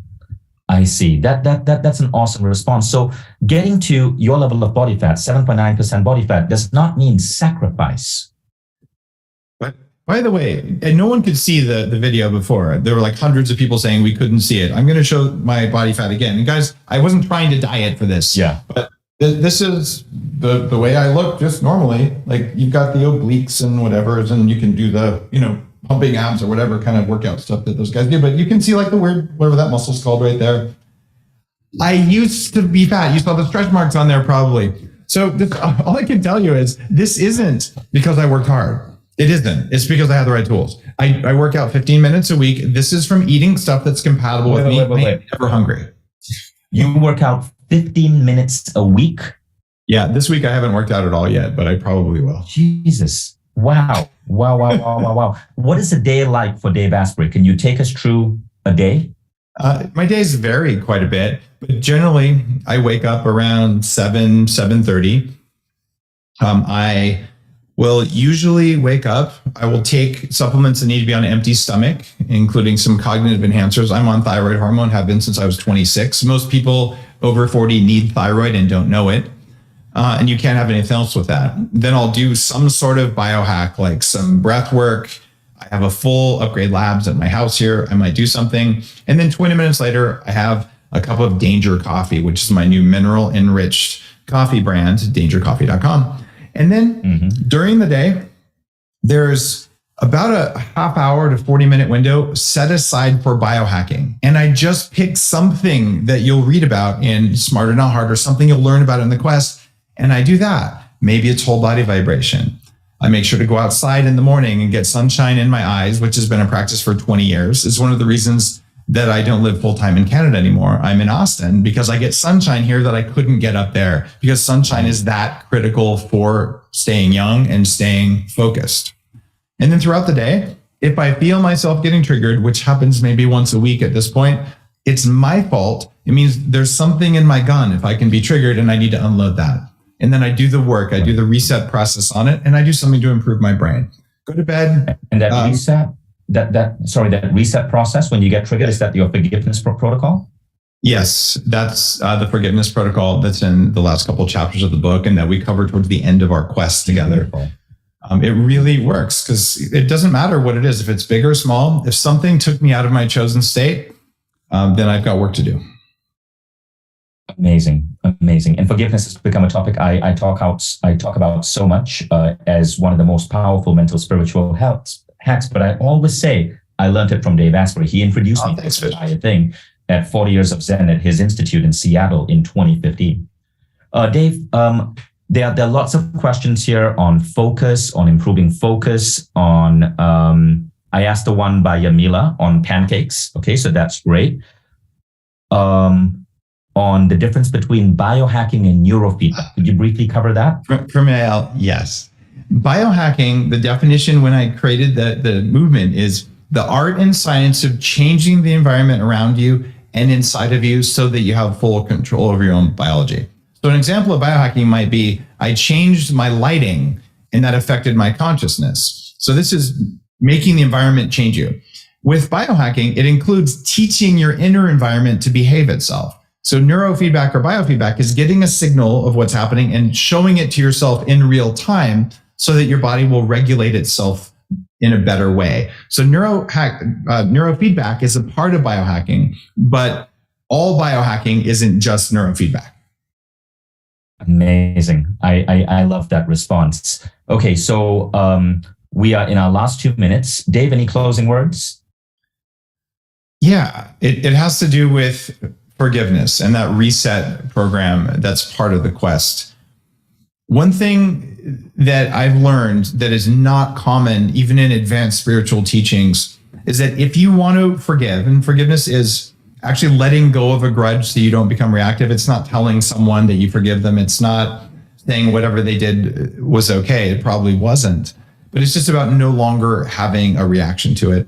I see. That's an awesome response. So getting to your level of body fat, 7.9% body fat, does not mean sacrifice. But By the way, and no one could see the video before. There were like hundreds of people saying we couldn't see it. I'm going to show my body fat again. And guys, I wasn't trying to diet for this. Yeah. But this is the way I look just normally. Like you've got the obliques and whatever, and you can do the, pumping abs or whatever kind of workout stuff that those guys do. But you can see like the weird, whatever that muscle's called right there. I used to be fat. You saw the stretch marks on there probably. So all I can tell you is this isn't because I worked hard. It isn't. It's because I have the right tools. I work out 15 minutes a week. This is from eating stuff that's compatible with me. I'm never hungry. You work out 15 minutes a week? Yeah, this week I haven't worked out at all yet, but I probably will. Jesus. Wow. Wow. What is a day like for Dave Asprey? Can you take us through a day? My days vary quite a bit, but generally I wake up around 7:30. I will usually wake up. I will take supplements that need to be on an empty stomach, including some cognitive enhancers. I'm on thyroid hormone, have been since I was 26. Most people over 40 need thyroid and don't know it. And you can't have anything else with that. Then I'll do some sort of biohack, like some breath work. I have a full Upgrade Labs at my house here. I might do something. And then 20 minutes later, I have a cup of Danger Coffee, which is my new mineral enriched coffee brand, dangercoffee.com. And then during the day, there's about a half hour to 40-minute window set aside for biohacking. And I just pick something that you'll read about in Smarter Not Harder, something you'll learn about in the quest. And I do that. Maybe it's whole body vibration. I make sure to go outside in the morning and get sunshine in my eyes, which has been a practice for 20 years. It's one of the reasons that I don't live full-time in Canada anymore. I'm in Austin because I get sunshine here that I couldn't get up there, because sunshine is that critical for staying young and staying focused. And then throughout the day, if I feel myself getting triggered, which happens maybe once a week at this point, it's my fault. It means there's something in my gun if I can be triggered and I need to unload that. And then I do the work, I do the reset process on it, and I do something to improve my brain. Go to bed. And that reset, that reset process when you get triggered, is that your forgiveness protocol? Yes, that's the forgiveness protocol that's in the last couple of chapters of the book and that we cover towards the end of our quest together. It really works because it doesn't matter what it is. If it's big or small, if something took me out of my chosen state, then I've got work to do. Amazing. And forgiveness has become a topic I talk about so much as one of the most powerful mental spiritual hacks. But I always say I learned it from Dave Asprey. He introduced me to this entire thing at 40 Years of Zen at his institute in Seattle in 2015. Dave, there are lots of questions here on focus, on improving focus, on I asked the one by Yamila on pancakes. Okay, so that's great. On the difference between biohacking and neurofeedback. Could you briefly cover that? From AL, yes. Biohacking, the definition when I created the movement is the art and science of changing the environment around you and inside of you so that you have full control over your own biology. So an example of biohacking might be I changed my lighting and that affected my consciousness. So this is making the environment change you. With biohacking, it includes teaching your inner environment to behave itself. So neurofeedback or biofeedback is getting a signal of what's happening and showing it to yourself in real time so that your body will regulate itself in a better way. So neurofeedback is a part of biohacking, but all biohacking isn't just neurofeedback. Amazing. I love that response. Okay, so we are in our last 2 minutes. Dave, any closing words? Yeah, it has to do with forgiveness and that reset program that's part of the quest. One thing that I've learned that is not common, even in advanced spiritual teachings, is that if you want to forgive, and forgiveness is actually letting go of a grudge so you don't become reactive. It's not telling someone that you forgive them. It's not saying whatever they did was okay. It probably wasn't. But it's just about no longer having a reaction to it.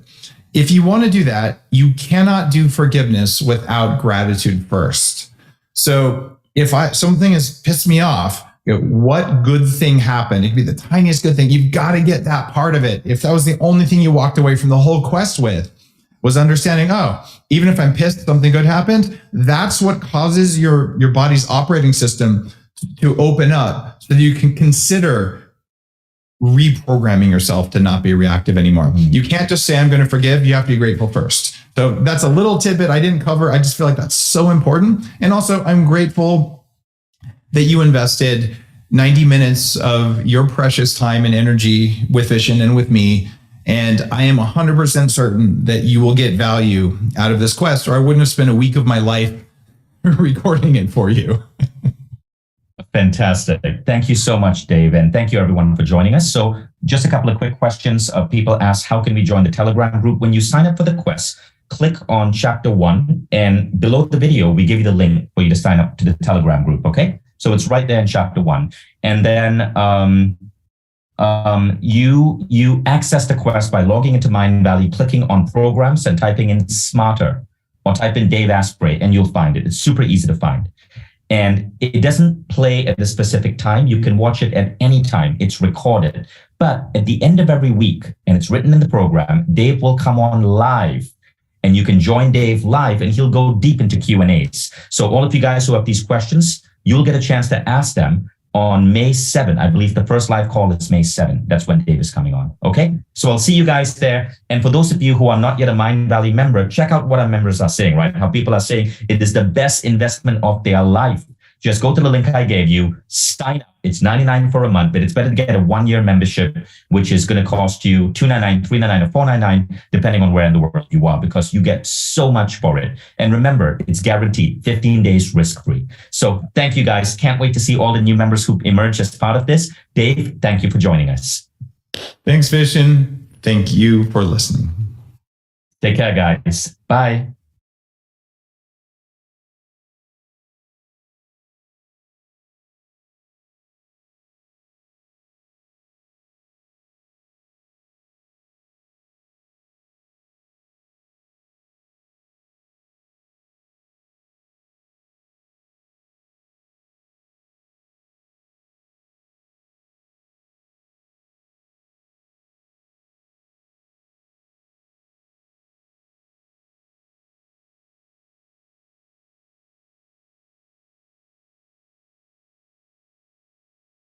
If you want to do that, you cannot do forgiveness without gratitude first. So if something has pissed me off, what good thing happened? It could be the tiniest good thing. You've got to get that part of it. If that was the only thing you walked away from the whole quest with, was understanding, even if I'm pissed, something good happened. That's what causes your body's operating system to open up so that you can consider reprogramming yourself to not be reactive anymore. You can't just say, I'm going to forgive. You have to be grateful first. So that's a little tidbit I didn't cover. I just feel like that's so important. And also, I'm grateful that you invested 90 minutes of your precious time and energy with Vishen and with me. And I am 100% certain that you will get value out of this quest, or I wouldn't have spent a week of my life recording it for you. Fantastic. Thank you so much, Dave. And thank you everyone for joining us. So just a couple of quick questions. People ask, how can we join the Telegram group? When you sign up for the quest, click on chapter 1, and below the video, we give you the link for you to sign up to the Telegram group. Okay. So it's right there in chapter 1. And then you access the quest by logging into Mindvalley, clicking on programs and typing in smarter, or type in Dave Asprey, and you'll find it. It's super easy to find. And it doesn't play at a specific time. You can watch it at any time. It's recorded. But at the end of every week, and it's written in the program, Dave will come on live, and you can join Dave live, and he'll go deep into Q&As. So all of you guys who have these questions, you'll get a chance to ask them on May 7. I believe the first live call is May 7. That's when Dave is coming on. Okay. So I'll see you guys there. And for those of you who are not yet a Mindvalley member, check out what our members are saying, right? How people are saying it is the best investment of their life. Just go to the link I gave you, sign up. It's $99 for a month, but it's better to get a 1-year membership, which is going to cost you $299, $399, or $499, depending on where in the world you are, because you get so much for it. And remember, it's guaranteed 15 days risk-free. So thank you guys. Can't wait to see all the new members who emerge as part of this. Dave, thank you for joining us. Thanks, Vishen. Thank you for listening. Take care, guys. Bye.